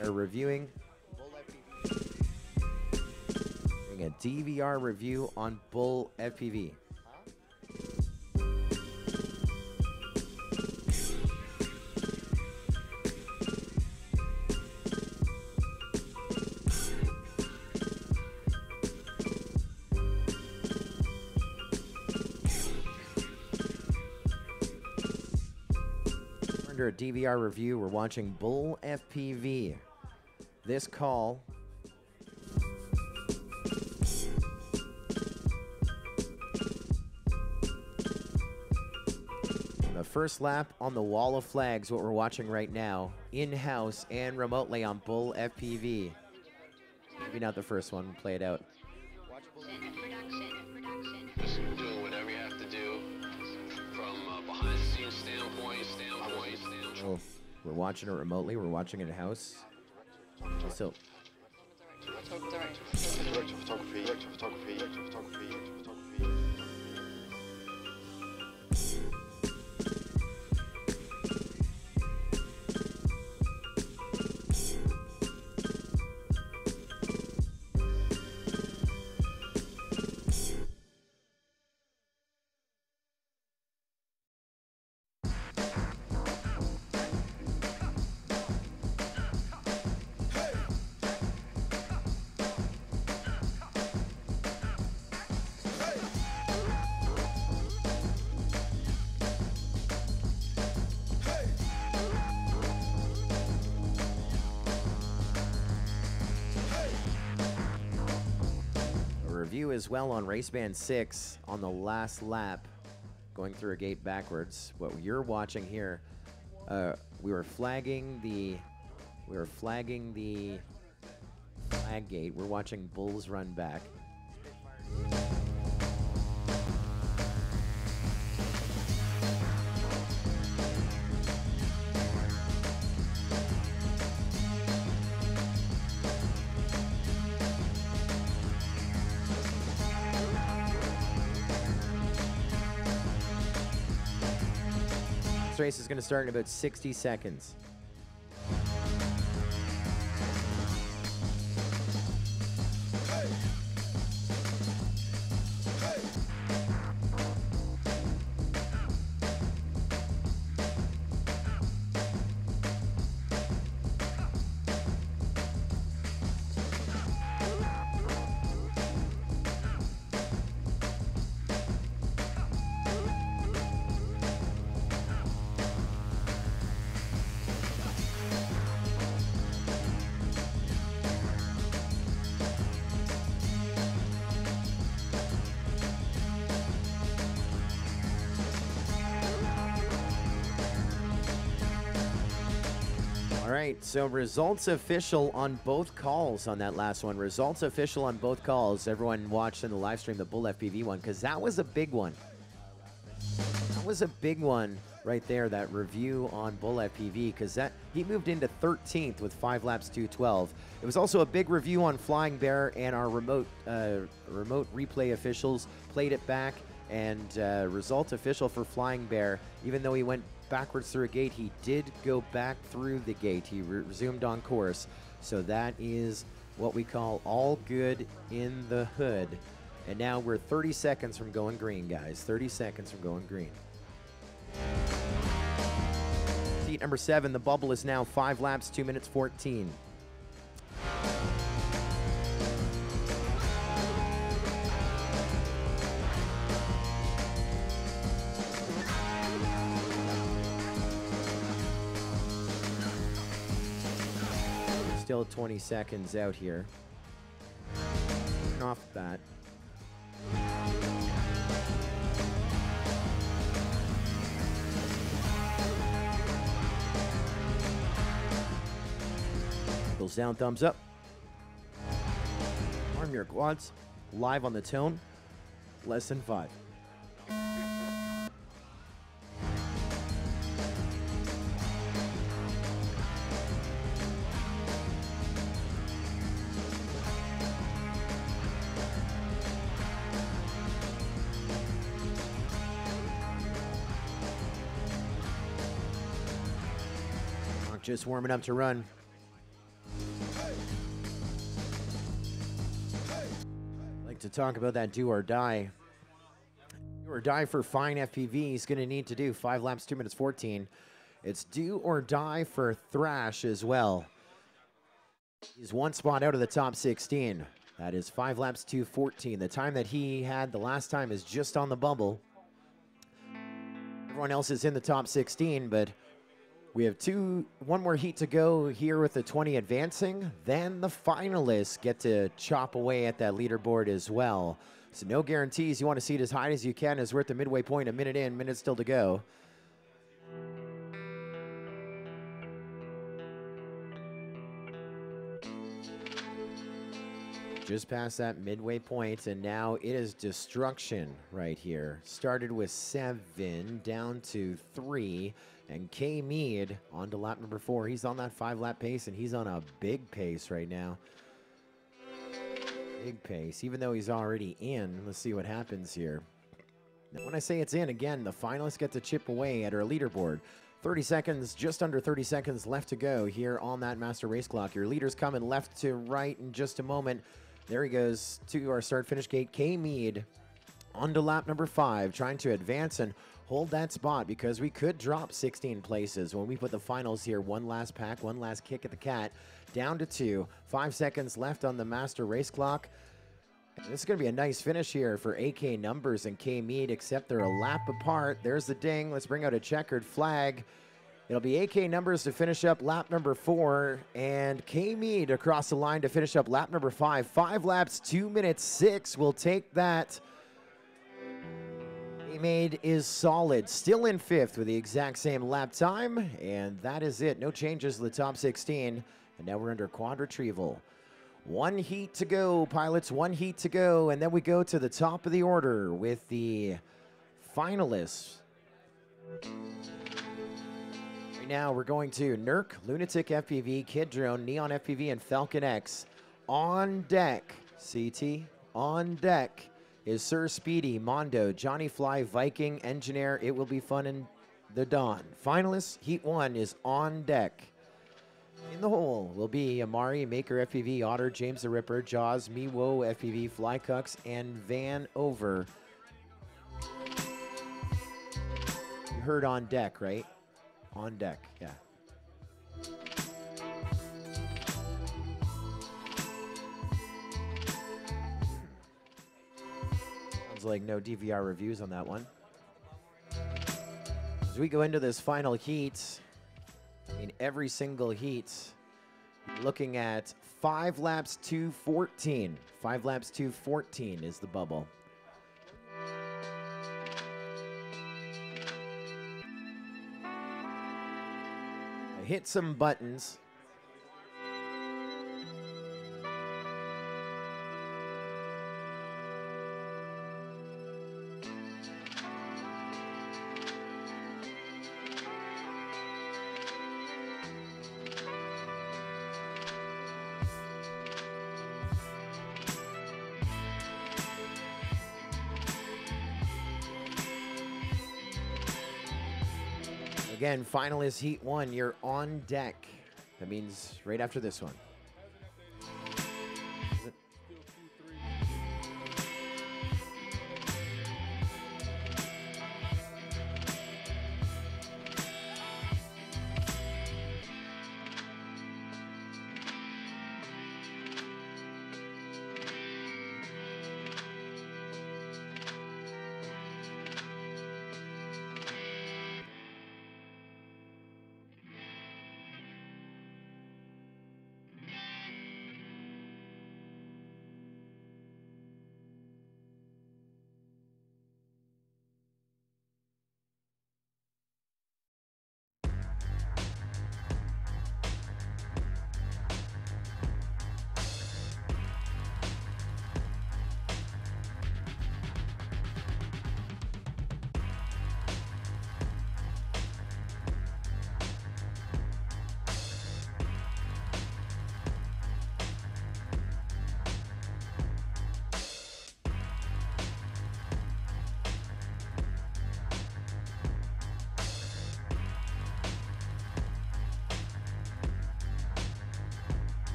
They're reviewing a DVR review on Bull FPV. Under a DVR review, we're watching Bull FPV. This call the first lap on the wall of flags, what we're watching right now, in-house and remotely on Bull FPV. Maybe not the first one, play it out. Just doing whatever you have to do from behind the scenes standpoint. Oh, we're watching it remotely, we're watching it in-house. So, Director of photography. review as well on race band 6 on the last lap, going through a gate backwards. What you're watching here, we were flagging the flag gate. We're watching Bulls run back. This race is going to start in about 60 seconds. All right, so results official on both calls on that last one. Results official on both calls. Everyone watched in the live stream the Bull FPV one, because that was a big one. That was a big one right there, that review on Bull FPV, because he moved into 13th with 5 laps 2:12. It was also a big review on Flying Bear, and our remote replay officials played it back, and result official for Flying Bear, even though he went backwards through a gate, he did go back through the gate. He resumed on course. So that is what we call all good in the hood. And now we're 30 seconds from going green, guys. 30 seconds from going green. Seat number 7, the bubble is now 5 laps, 2 minutes 14. Still 20 seconds out here. Turn off that. Thumbs down, thumbs up. Arm your quads. Live on the tone. Less than 5. Just warming up to run. Like to talk about that do or die. Do or die for Fine FPV. He's going to need to do 5 laps, 2 minutes 14. It's do or die for Thrash as well. He's 1 spot out of the top 16. That is 5 laps, 2:14. The time that he had the last time is just on the bubble. Everyone else is in the top 16, but we have one more heat to go here with the 20 advancing. Then the finalists get to chop away at that leaderboard as well. So no guarantees. You want to see it as high as you can as we're at the midway point, a minute in, minute still to go. Just past that midway point, and now it is destruction right here. Started with 7, down to 3. And K Mead on to lap number 4. He's on that 5-lap pace, and he's on a big pace right now. Big pace, even though he's already in. Let's see what happens here. Now, when I say it's in, again, the finalists get to chip away at our leaderboard. 30 seconds, just under 30 seconds left to go here on that master race clock. Your leader's coming left to right in just a moment. There he goes to our start-finish gate. K Mead on to lap number 5, trying to advance and hold that spot because we could drop 16 places when we put the finals here. One last pack, one last kick at the cat. Down to 2. 5 seconds left on the master race clock. And this is going to be a nice finish here for AK Numbers and K Mead, except they're a lap apart. There's the ding. Let's bring out a checkered flag. It'll be AK Numbers to finish up lap number 4, and K Mead across the line to finish up lap number 5. 5 laps, 2 minutes 6. We'll take that. Made is solid, still in 5th with the exact same lap time, and that is it. No changes to the top 16, and now we're under quad retrieval. 1 heat to go, pilots, 1 heat to go, and then we go to the top of the order with the finalists. Right now we're going to Nurk, Lunatic FPV, Kid Drone, Neon FPV, and Falcon X. On deck, CT, on deck is Sir Speedy, Mondo, Johnny Fly, Viking, Engineer. It will be fun in the dawn. Finalists, Heat 1 is on deck. In the hole will be Amari, Maker FPV, Otter, James the Ripper, Jaws, Miwo FPV, Flycux, and Van Over. You heard on deck, right? On deck, yeah. Like no DVR reviews on that one. As we go into this final heat, I mean every single heat, looking at 5 laps to 14. 5 laps to 14 is the bubble. I hit some buttons. Again, finalist Heat 1, you're on deck. That means right after this one.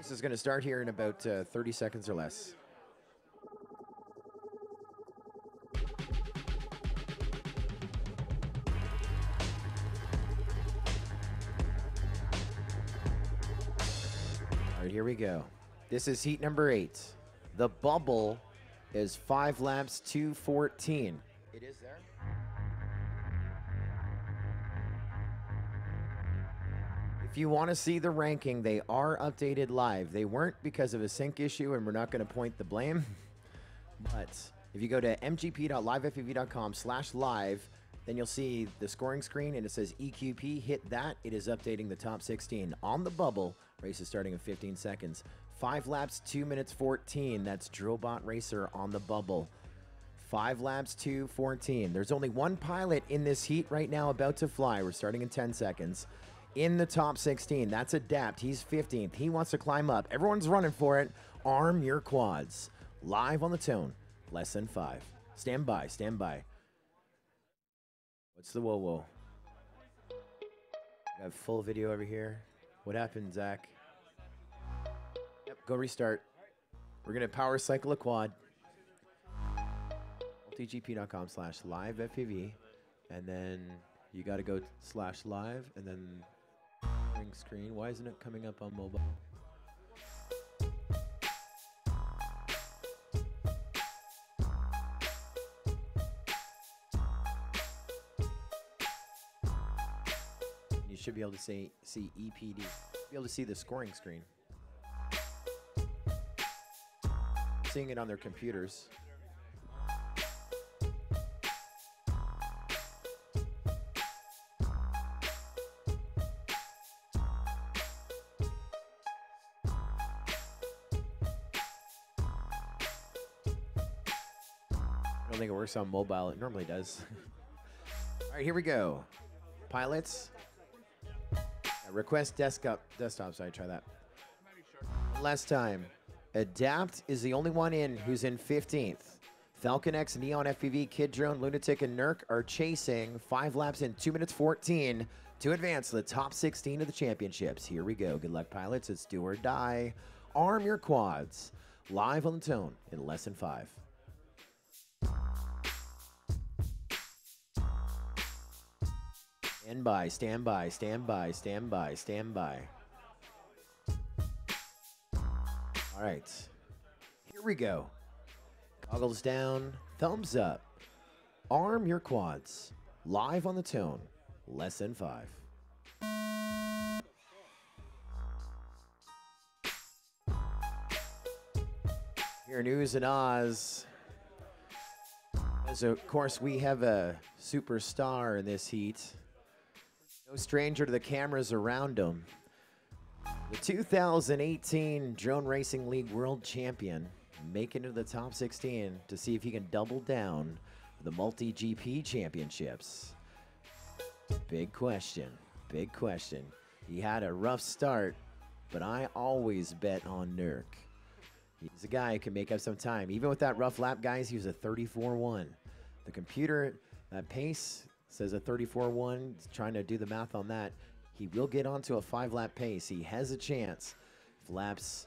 This is going to start here in about 30 seconds or less. All right, here we go. This is heat number 8. The bubble is 5 laps, 2:14. It is there. If you want to see the ranking, they are updated live. They weren't because of a sync issue, and we're not going to point the blame. But if you go to mgp.livefpv.com/live, then you'll see the scoring screen, and it says EQP. Hit that. It is updating the top 16. On the bubble, race is starting in 15 seconds. 5 laps, 2 minutes 14. That's Drillbot Racer on the bubble. 5 laps, 2:14. There's only one pilot in this heat right now about to fly. We're starting in 10 seconds. In the top 16, that's Adapt. He's 15th. He wants to climb up. Everyone's running for it. Arm your quads. Live on the tone. Less than 5. Stand by, stand by. What's the whoa? I have full video over here. What happened, Zach? Yep, go restart. We're going to power cycle a quad. MultiGP.com/livefpv. And then you got to go /live and then screen. Why isn't it coming up on mobile? You should be able to see EPD. Be able to see the scoring screen. Seeing it on their computers. I don't think it works on mobile. It normally does. All right, here we go. Pilots. Request desktop. Sorry, try that. Last time. Adapt is the only one in who's in 15th. Falcon X, Neon FPV, Kid Drone, Lunatic, and Nurk are chasing 5 laps in 2 minutes 14 to advance to the top 16 of the championships. Here we go. Good luck, pilots. It's do or die. Arm your quads. Live on the tone in less than 5. Stand by, stand by, stand by, stand by, stand by. All right, here we go. Goggles down, thumbs up. Arm your quads. Live on the tone, less than 5. Here in Oohs and Ahs. As of course, we have a superstar in this heat. No stranger to the cameras around him. The 2018 Drone Racing League World Champion, making it to the top 16 to see if he can double down the MultiGP Championships. Big question, big question. He had a rough start, but I always bet on Nurk. He's a guy who can make up some time. Even with that rough lap, guys, he was a 34-1. The computer, that pace, says a 34-1. Trying to do the math on that. He will get onto a 5-lap pace. He has a chance. If laps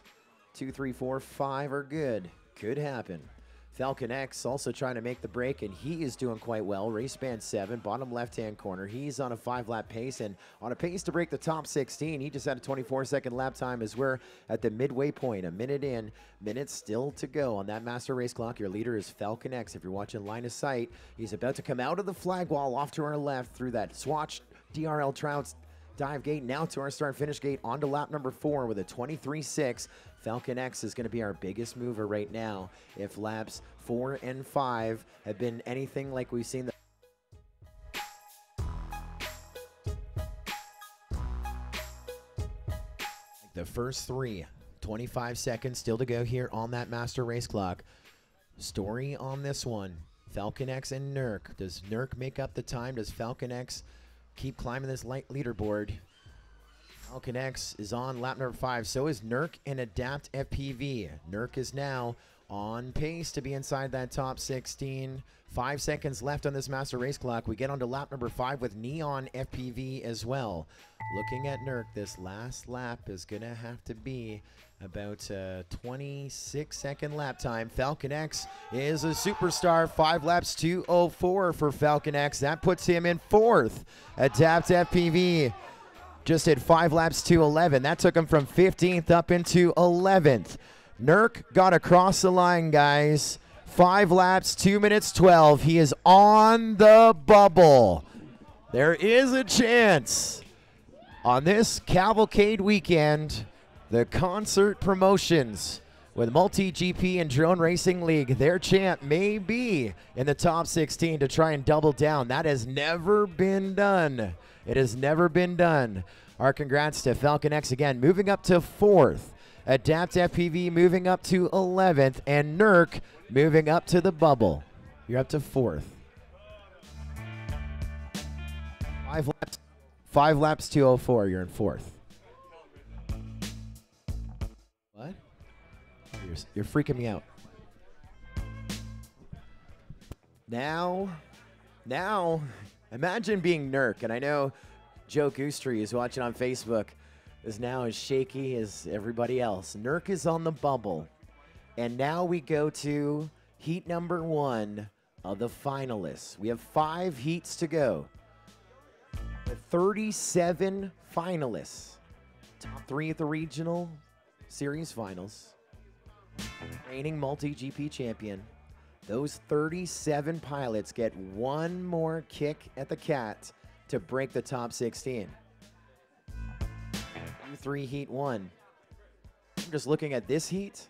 2, 3, 4, 5 are good, could happen. Falcon X also trying to make the break, and he is doing quite well. Race band 7, bottom left-hand corner. He's on a 5-lap pace, and on a pace to break the top 16. He just had a 24-second lap time as we're at the midway point. A minute in, minutes still to go on that master race clock. Your leader is Falcon X. If you're watching line of sight, he's about to come out of the flag wall off to our left through that Swatch DRL Trouts dive gate. Now to our start-finish gate onto lap number 4 with a 23.6. Falcon X is going to be our biggest mover right now. If laps 4 and 5 have been anything like we've seen the first 3, 25 seconds still to go here on that master race clock. Story on this one, Falcon X and Nurk. Does Nurk make up the time? Does Falcon X keep climbing this light leaderboard? Falcon X is on lap number 5. So is Nurk and Adapt FPV. Nurk is now on pace to be inside that top 16. 5 seconds left on this master race clock. We get onto lap number 5 with Neon FPV as well. Looking at Nurk, this last lap is going to have to be about a 26-second lap time. Falcon X is a superstar. 5 laps, 2:04 for Falcon X. That puts him in 4th. Adapt FPV just did 5 laps, 2:11. That took him from 15th up into 11th. Nurk got across the line, guys. 5 laps, 2 minutes 12. He is on the bubble. There is a chance. On this cavalcade weekend, the concert promotions with MultiGP and Drone Racing League, their champ may be in the top 16 to try and double down. That has never been done. It has never been done. Our congrats to Falcon X again, moving up to 4th. Adapt FPV moving up to 11th, and Nurk moving up to the bubble. You're up to 4th. 5 laps, 2:04. You're in 4th. What? You're freaking me out. Now, imagine being Nurk, and I know Joe Goostree is watching on Facebook, is now as shaky as everybody else. Nurk is on the bubble, and now we go to heat number 1 of the finalists. We have 5 heats to go. 37 finalists. Top 3 at the regional series finals. Reigning MultiGP champion. Those 37 pilots get 1 more kick at the cat to break the top 16. 3 heat 1. I'm just looking at this heat.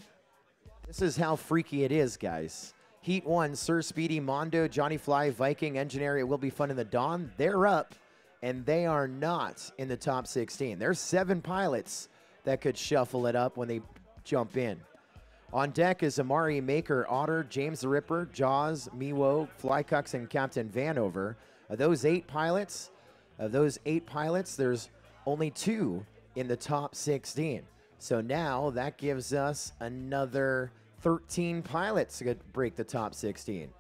This is how freaky it is, guys. Heat 1, Sir Speedy, Mondo, Johnny Fly, Viking, Engineer, It Will Be Fun in the Dawn. They're up. And they are not in the top 16. There's 7 pilots that could shuffle it up when they jump in. On deck is Amari, Maker, Otter, James the Ripper, Jaws, Miwo, Flycucks, and Captain Vanover. Of those 8 pilots, there's only 2 in the top 16. So now that gives us another 13 pilots to break the top 16.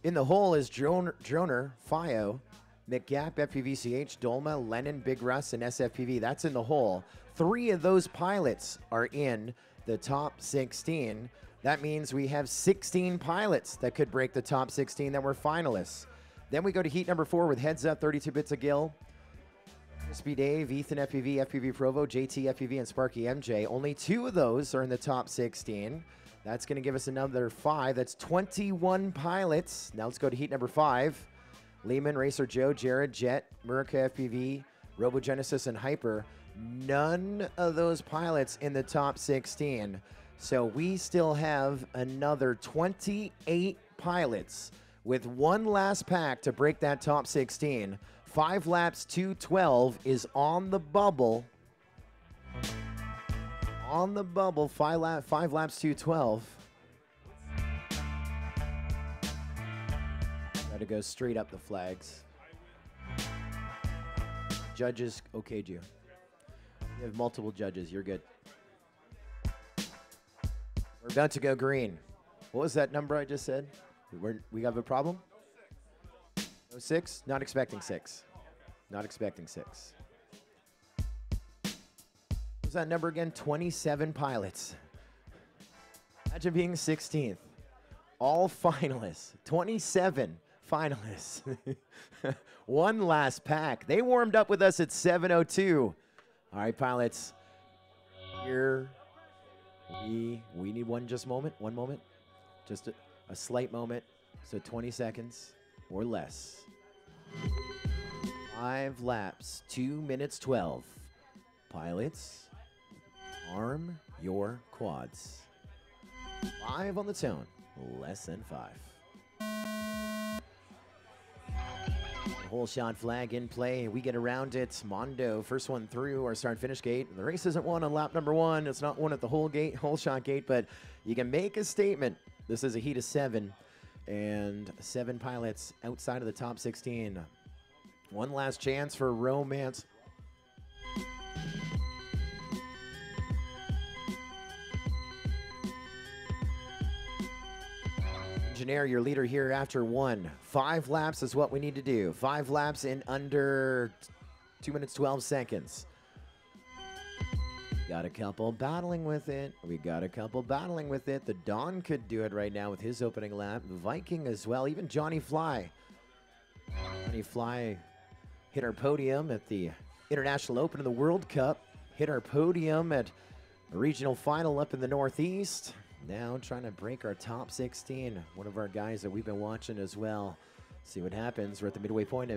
In the hole is Droner, Fio, McGap, FPVCH, Dolma, Lennon, Big Russ, and SFPV. That's in the hole. 3 of those pilots are in the top 16. That means we have 16 pilots that could break the top 16 that were finalists. Then we go to heat number 4 with Heads Up, 32 Bits of Gil, Crispy Dave, Ethan FPV, FPV Provo, JT FPV, and Sparky MJ. Only 2 of those are in the top 16. That's going to give us another 5. That's 21 pilots. Now let's go to heat number 5. Lehman, Racer Joe, Jared, Jet, Murica FPV, Robogenesis, and Hyper. None of those pilots in the top 16. So we still have another 28 pilots with 1 last pack to break that top 16. 5 laps, 2:12 is on the bubble. On the bubble, 5 laps, 2:12. Got to go straight up the flags. Judges okayed you. You have multiple judges. You're good. We're about to go green. What was that number I just said? We have a problem? No 6? Not expecting 6. Not expecting 6. What was that number again? 27 pilots. Imagine being 16th. All finalists. 27 finalists. 1 last pack. They warmed up with us at 7:02. All right, pilots. Here we need one moment. Just a slight moment. So 20 seconds or less. 5 laps, 2 minutes 12. Pilots, arm your quads. 5 on the tone, less than 5. Whole shot flag in play. We get around it. Mondo, first one through our start finish gate. The race isn't won on lap number 1. It's not won at the whole shot gate, but you can make a statement. This is a heat of 7 and 7 pilots outside of the top 16. One last chance for romance. Engineer, your leader here after 1. 5 laps is what we need to do. 5 laps in under 2 minutes, 12 seconds. Got a couple battling with it. We got a couple battling with it. The Don could do it right now with his opening lap. The Viking as well. Even Johnny Fly. Johnny Fly hit our podium at the International Open of the World Cup. Hit our podium at a regional final up in the Northeast. Now trying to break our top 16. One of our guys that we've been watching as well. See what happens. We're at the midway point.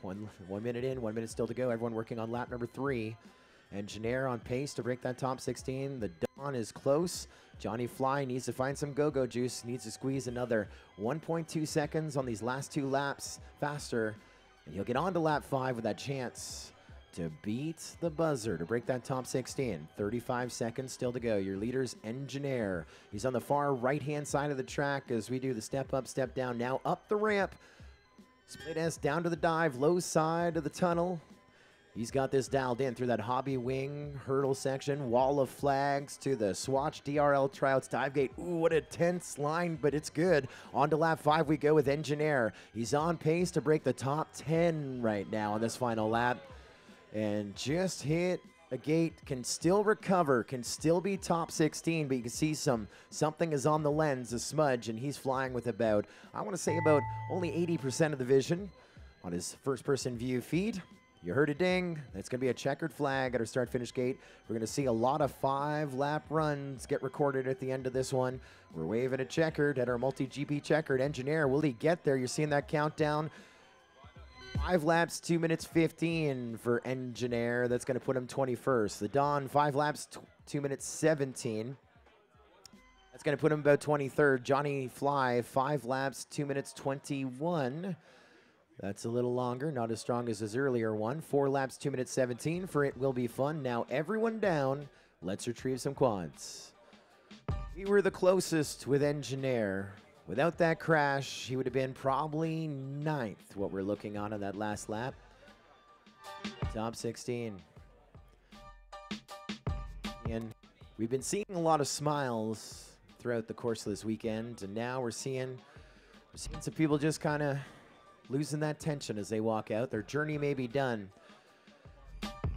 One minute in, 1 minute still to go. Everyone working on lap number 3. Engineer on pace to break that top 16. The Dawn is close. Johnny Fly needs to find some go-go juice. Needs to squeeze another 1.2 seconds on these last 2 laps faster. And he'll get on to lap 5 with that chance to beat the buzzer to break that top 16. 35 seconds still to go. Your leader's Engineer. He's on the far right-hand side of the track as we do the step up, step down. Now up the ramp. Split S down to the dive, low side of the tunnel. He's got this dialed in through that hobby wing hurdle section, wall of flags to the Swatch DRL tryouts dive gate. Ooh, what a tense line, but it's good. On to lap 5 we go with Engineer. He's on pace to break the top 10 right now on this final lap. And just hit a gate, can still recover, can still be top 16, but you can see something is on the lens, a smudge, and he's flying with about, I want to say about only 80% of the vision on his first-person view feed. You heard a ding. It's going to be a checkered flag at our start-finish gate. We're going to see a lot of 5-lap runs get recorded at the end of this one. We're waving a checkered at our MultiGP checkered. Engineer, will he get there? You're seeing that countdown. 5 laps, 2 minutes 15 for Engineer. That's going to put him 21st. The Don, 5 laps, 2 minutes 17. That's going to put him about 23rd. Johnny Fly, 5 laps, 2 minutes 21. That's a little longer, not as strong as his earlier one. 4 laps, 2 minutes 17 for It Will Be Fun. Now everyone down. Let's retrieve some quads. We were the closest with Engineer. Without that crash, he would have been probably 9th, what we're looking on that last lap. Top 16. And we've been seeing a lot of smiles throughout the course of this weekend, and now we're seeing some people just kind of losing that tension as they walk out. Their journey may be done.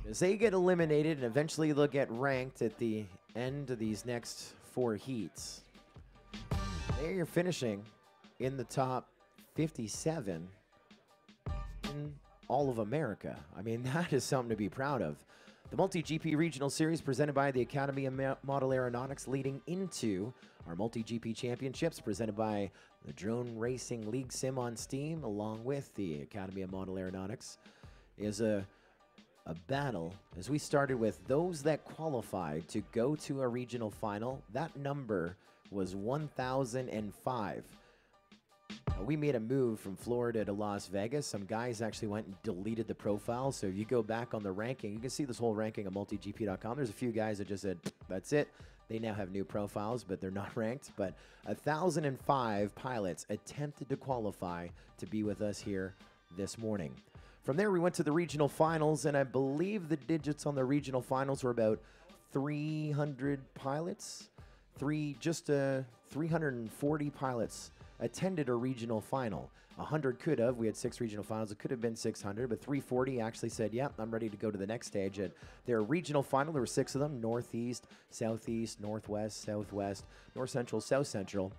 As they get eliminated, and eventually they'll get ranked at the end of these next 4 heats. There you're finishing in the top 57 in all of America. I mean, that is something to be proud of. The MultiGP Regional Series presented by the Academy of Model Aeronautics, leading into our MultiGP Championships presented by the Drone Racing League Sim on Steam, along with the Academy of Model Aeronautics, is a battle. As we started with those that qualified to go to a regional final, that number was 1,005. We made a move from Florida to Las Vegas. Some guys actually went and deleted the profile. So if you go back on the ranking, you can see this whole ranking on multigp.com. There's a few guys that just said, that's it. They now have new profiles, but they're not ranked. But 1,005 pilots attempted to qualify to be with us here this morning. From there, we went to the regional finals, and I believe the digits on the regional finals were about 300 pilots. 340 pilots attended a regional final. 100 could have. We had 6 regional finals. It could have been 600, but 340 actually said, yeah, I'm ready to go to the next stage. At their regional final, there were 6 of them: Northeast, Southeast, Northwest, Southwest, North Central, South Central.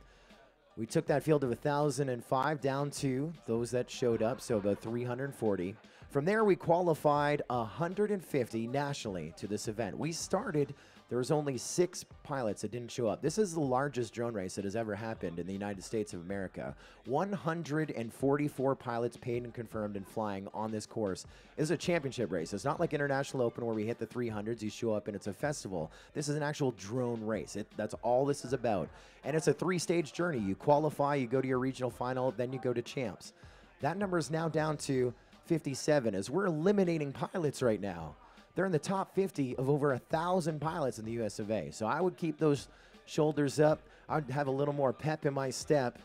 We took that field of 1,005 down to those that showed up, so about 340. From there, we qualified 150 nationally to this event. We started, there was only 6 pilots that didn't show up. This is the largest drone race that has ever happened in the United States of America. 144 pilots paid and confirmed and flying on this course. This is a championship race. It's not like International Open where we hit the 300s, you show up and it's a festival. This is an actual drone race. That's all this is about. And it's a 3-stage journey. You qualify, you go to your regional final, then you go to champs. That number is now down to 57 as we're eliminating pilots right now. They're in the top 50 of over 1,000 pilots in the US of A. So I would keep those shoulders up. I'd have a little more pep in my step.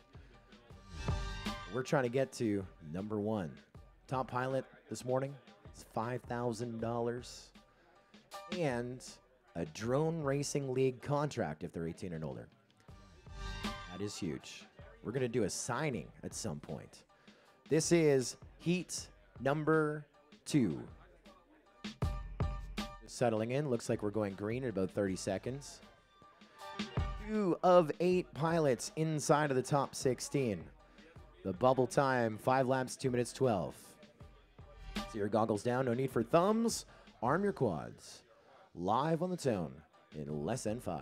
We're trying to get to number 1. Top pilot this morning is $5,000 and a drone racing league contract if they're 18 and older. That is huge. We're going to do a signing at some point. This is heat number 2. settling in. Looks like we're going green in about 30 seconds. 2 of 8 pilots inside of the top 16. The bubble time, 5 laps, 2 minutes 12. So your goggles down, no need for thumbs. Arm your quads. Live on the tone in less than 5.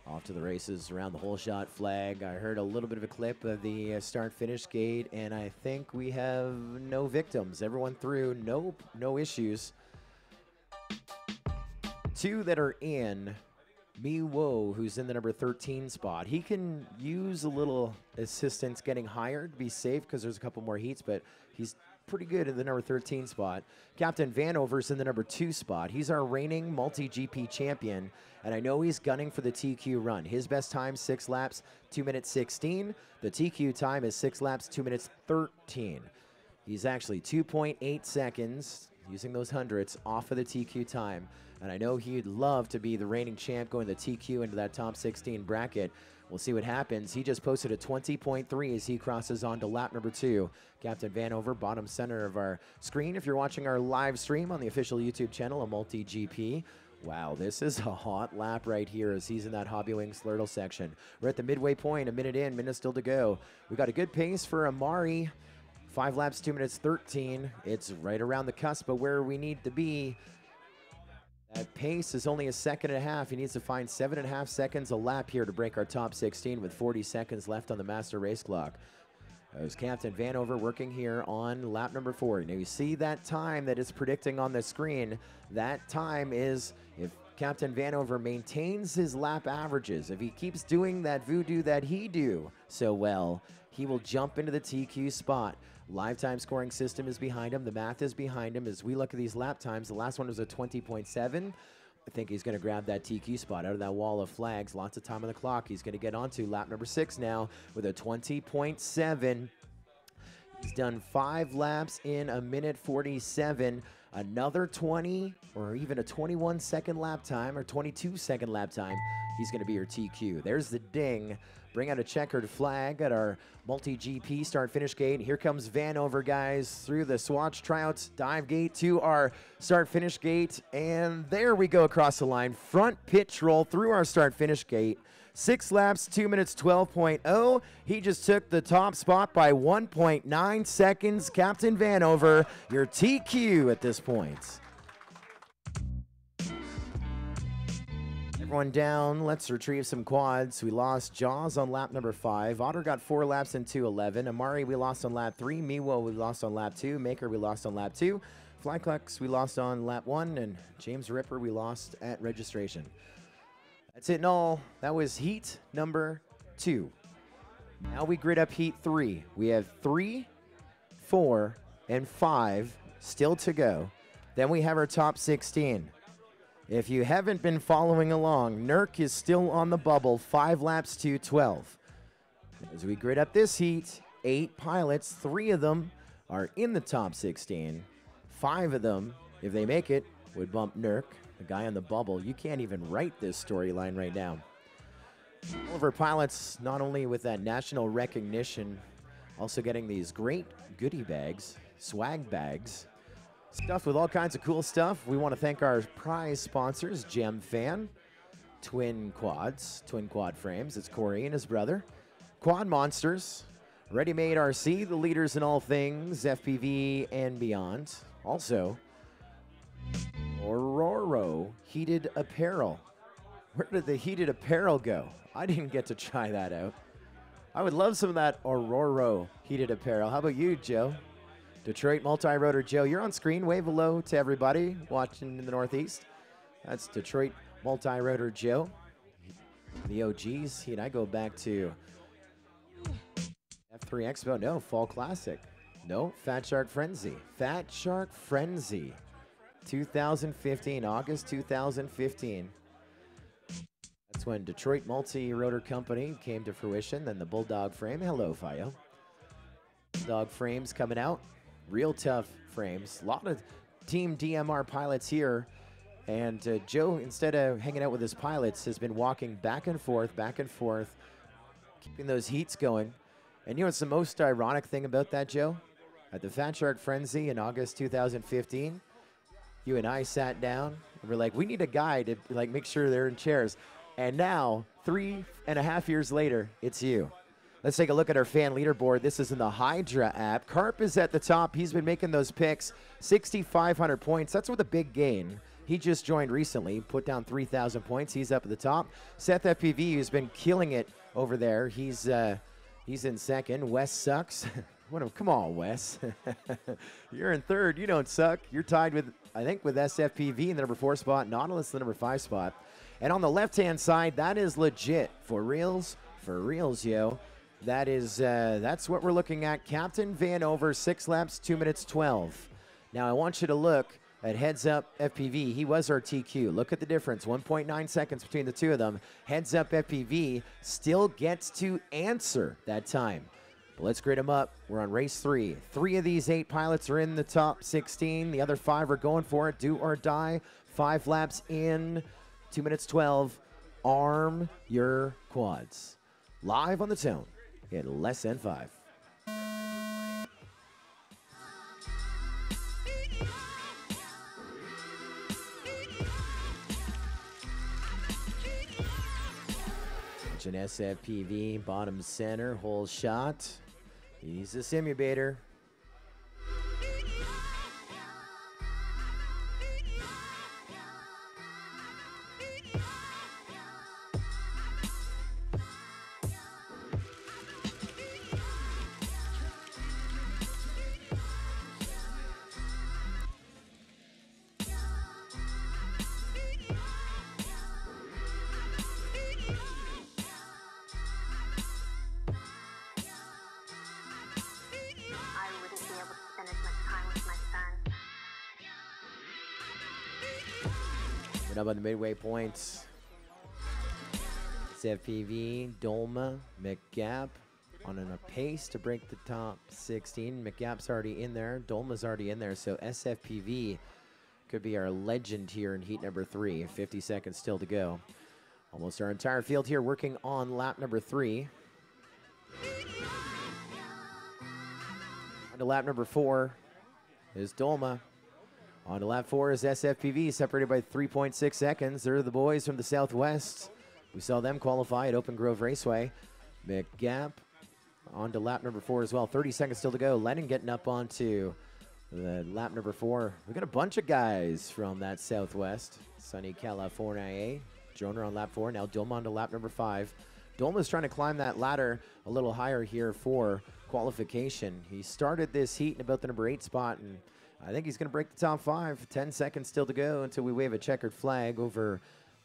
Off to the races around the whole shot flag. I heard a little bit of a clip of the start-finish gate, and I think we have no victims. Everyone through, no issues. 2 that are in. Mi Wo, who's in the number 13 spot. He can use a little assistance getting higher to be safe because there's a couple more heats, but he's pretty good in the number 13 spot. Captain Vanover's in the number 2 spot. He's our reigning multi-GP champion, and I know he's gunning for the TQ run. His best time, 6 laps, 2 minutes 16. The TQ time is 6 laps, 2 minutes 13. He's actually 2.8 seconds, using those hundredths, off of the TQ time. And I know he'd love to be the reigning champ going the TQ into that top 16 bracket. We'll see what happens. He just posted a 20.3 as he crosses on to lap number 2. Captain Vanover, bottom center of our screen. If you're watching our live stream on the official YouTube channel, a MultiGP. Wow, this is a hot lap right here as he's in that Hobby Wing Slurtle section. We're at the midway point, a minute in, minute still to go. We got a good pace for Amari. 5 laps, 2 minutes 13. It's right around the cusp of where we need to be. That pace is only a second and a half. He needs to find 7.5 seconds a lap here to break our top 16 with 40 seconds left on the master race clock. There's Captain Vanover working here on lap number 4. Now you see that time that it's predicting on the screen. That time is, if Captain Vanover maintains his lap averages, if he keeps doing that voodoo that he do so well, he will jump into the TQ spot. Live time scoring system is behind him. The math is behind him. As we look at these lap times, the last one was a 20.7. I think he's going to grab that TQ spot out of that wall of flags. Lots of time on the clock. He's going to get onto lap number 6 now with a 20.7. He's done 5 laps in a minute 47. Another 20 or even a 21-second lap time or 22-second lap time. He's going to be your TQ. There's the ding. Bring out a checkered flag at our multi-GP start-finish gate. Here comes Vanover, guys, through the Swatch tryouts dive gate to our start-finish gate. And there we go across the line. Front pitch roll through our start-finish gate. 6 laps, 2 minutes 12.0. He just took the top spot by 1.9 seconds. Captain Vanover, your TQ at this point. Everyone down. Let's retrieve some quads. We lost Jaws on lap number 5. Otter got 4 laps in 2:11. Amari we lost on lap 3. Miwo we lost on lap 2. Maker we lost on lap 2. Flyclux we lost on lap 1. And James Ripper we lost at registration. That's it in all. That was heat number 2. Now we grid up heat 3. We have 3, 4, and 5 still to go. Then we have our top 16. If you haven't been following along, Nurk is still on the bubble, 5 laps to 12. As we grid up this heat, 8 pilots, 3 of them are in the top 16. 5 of them, if they make it, would bump Nurk, the guy on the bubble. You can't even write this storyline right now. All of our pilots, not only with that national recognition, also getting these great goodie bags, swag bags, stuffed with all kinds of cool stuff. We want to thank our prize sponsors, Gem Fan, Twin Quads, Twin Quad Frames. It's Corey and his brother. Quad Monsters, Ready Made RC, the leaders in all things FPV and beyond. Also, Aurora Heated Apparel. Where did the heated apparel go? I didn't get to try that out. I would love some of that Aurora heated apparel. How about you, Joe? Detroit Multi-Rotor Joe, you're on screen. Wave hello to everybody watching in the Northeast. That's Detroit Multi-Rotor Joe. The OGs. He and I go back to F3 Expo. No, Fall Classic. No, Fat Shark Frenzy. Fat Shark Frenzy. 2015, August 2015. That's when Detroit Multi-Rotor Company came to fruition. Then the Bulldog frame. Hello, Fio. Bulldog frames coming out. Real tough frames. A lot of Team DMR pilots here. And Joe, instead of hanging out with his pilots, has been walking back and forth, keeping those heats going. And you know what's the most ironic thing about that, Joe? At the Fat Shark Frenzy in August 2015, you and I sat down and we're like, we need a guy to like make sure they're in chairs. And now, 3.5 years later, it's you. Let's take a look at our fan leaderboard. This is in the Hydra app. Carp is at the top. He's been making those picks. 6,500 points. That's with a big gain. He just joined recently, put down 3,000 points. He's up at the top. Seth FPV, who's been killing it over there. He's in second. Wes sucks. Come on, Wes. You're in third. You don't suck. You're tied with, I think, with SFPV in the number 4 spot. Nautilus, the number 5 spot. And on the left-hand side, that is legit. For reals, yo. That is, that's what we're looking at. Captain Vanover, 6 laps, 2 minutes 12. Now, I want you to look at Heads Up FPV. He was our TQ. Look at the difference, 1.9 seconds between the two of them. Heads Up FPV still gets to answer that time. But let's grade them up. We're on race 3. 3 of these 8 pilots are in the top 16. The other 5 are going for it, do or die. 5 laps in, 2 minutes 12. Arm your quads. Live on the tone in less than 5. An SFPV, bottom center, whole shot. He's a simulator. Up on the midway points. SFPV, Dolma, McGap on a pace to break the top 16. McGap's already in there. Dolma's already in there. So SFPV could be our legend here in heat number 3. 50 seconds still to go. Almost our entire field here working on lap number 3. On to lap number 4 is Dolma. On to lap 4 is SFPV, separated by 3.6 seconds. They're the boys from the Southwest. We saw them qualify at Open Grove Raceway. McGap on to lap number 4 as well. 30 seconds still to go. Lennon getting up onto the lap number 4. We got a bunch of guys from that Southwest. Sunny California. Droner on lap 4. Now Dolma on to lap number 5. Dolma's trying to climb that ladder a little higher here for qualification. He started this heat in about the number 8 spot, and I think he's going to break the top 5. 10 seconds still to go until we wave a checkered flag over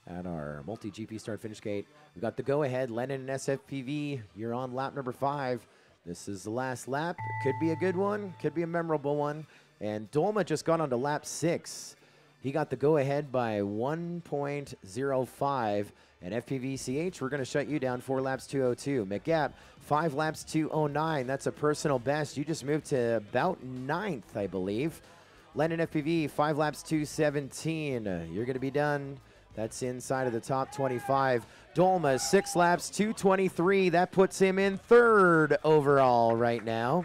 at our MultiGP start-finish gate. We've got the go-ahead. Lennon and SFPV, you're on lap number 5. This is the last lap. It could be a good one. Could be a memorable one. And Dolma just got onto lap 6. He got the go-ahead by 1.05. And FPVCH, we're going to shut you down 4 laps 2:02. McGap, 5 laps 2:09. That's a personal best. You just moved to about 9th, I believe. Lennon FPV, 5 laps 2:17. You're going to be done. That's inside of the top 25. Dolma, 6 laps 2:23. That puts him in 3rd overall right now.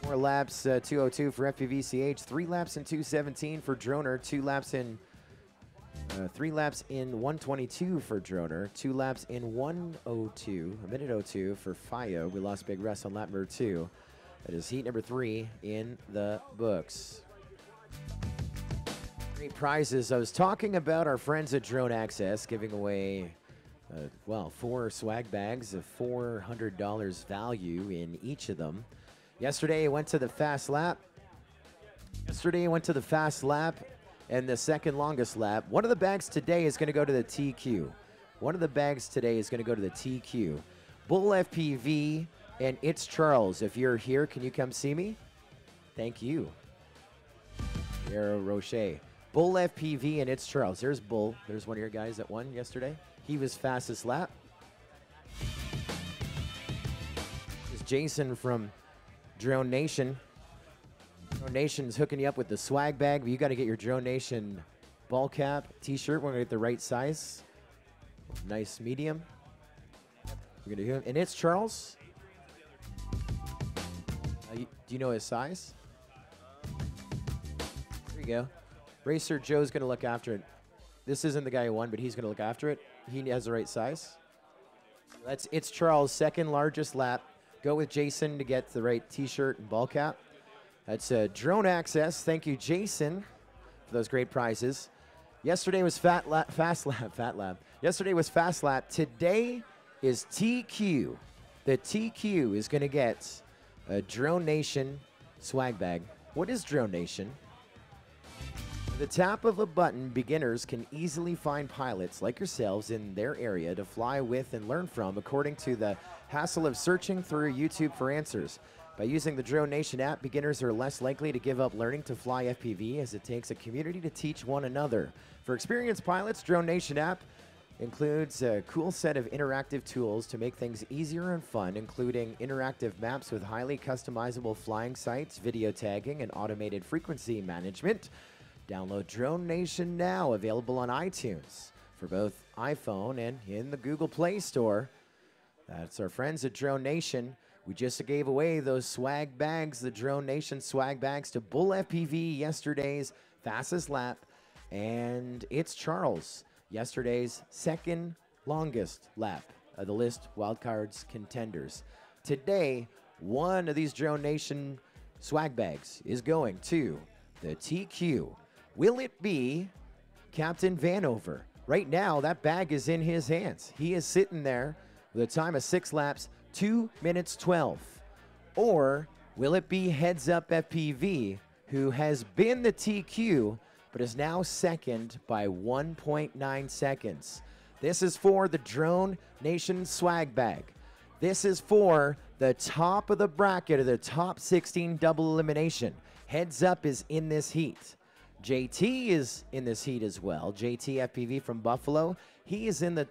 4 laps 2:02 for FPVCH. 3 laps in 2:17 for Droner. 2 laps in 3 laps in 1:22 for Droner, 2 laps in 1:02, a minute 02 for Fio. We lost Big Russ on lap number 2. That is heat number 3 in the books. Great prizes. I was talking about our friends at Drone Access giving away, 4 swag bags of $400 value in each of them. Yesterday I went to the fast lap. And the second longest lap. One of the bags today is going to go to the TQ. Bull FPV and It's Charles. If you're here, can you come see me? Thank you. Aero Rocher. Bull FPV and It's Charles. There's Bull. There's one of your guys that won yesterday. He was fastest lap. This is Jason from Drone Nation. Drone Nation's hooking you up with the swag bag, but you got to get your Drone Nation ball cap t-shirt. We're going to get the right size. Nice medium. We're going to do him. And It's Charles. Do you know his size? There you go. Racer Joe's going to look after it. This isn't the guy who won, but he's going to look after it. He has the right size. It's Charles' second largest lap. Go with Jason to get the right T-shirt and ball cap. That's Drone Access. Thank you, Jason, for those great prizes. Yesterday was Fast Lap. Yesterday was Fast Lap. Today is TQ. The TQ is going to get a Drone Nation swag bag. What is Drone Nation? At the tap of a button, beginners can easily find pilots like yourselves in their area to fly with and learn from, according to the hassle of searching through YouTube for answers. By using the Drone Nation app, beginners are less likely to give up learning to fly FPV, as it takes a community to teach one another. For experienced pilots, Drone Nation app includes a cool set of interactive tools to make things easier and fun, including interactive maps with highly customizable flying sites, video tagging, and automated frequency management. Download Drone Nation now, available on iTunes for both iPhone and in the Google Play Store. That's our friends at Drone Nation. We just gave away those swag bags, the Drone Nation swag bags, to Bull FPV, yesterday's fastest lap. And it's Charles, yesterday's second longest lap of the list wildcards contenders. Today, one of these Drone Nation swag bags is going to the TQ. Will it be Captain Vanover? Right now, that bag is in his hands. He is sitting there with a time of 6 laps, 2 minutes 12. Or will it be Heads Up FPV, who has been the TQ, but is now second by 1.9 seconds? This is for the Drone Nation swag bag. This is for the top of the bracket of the top 16 double elimination. Heads Up is in this heat. JT is in this heat as well. JT FPV from Buffalo. He is in the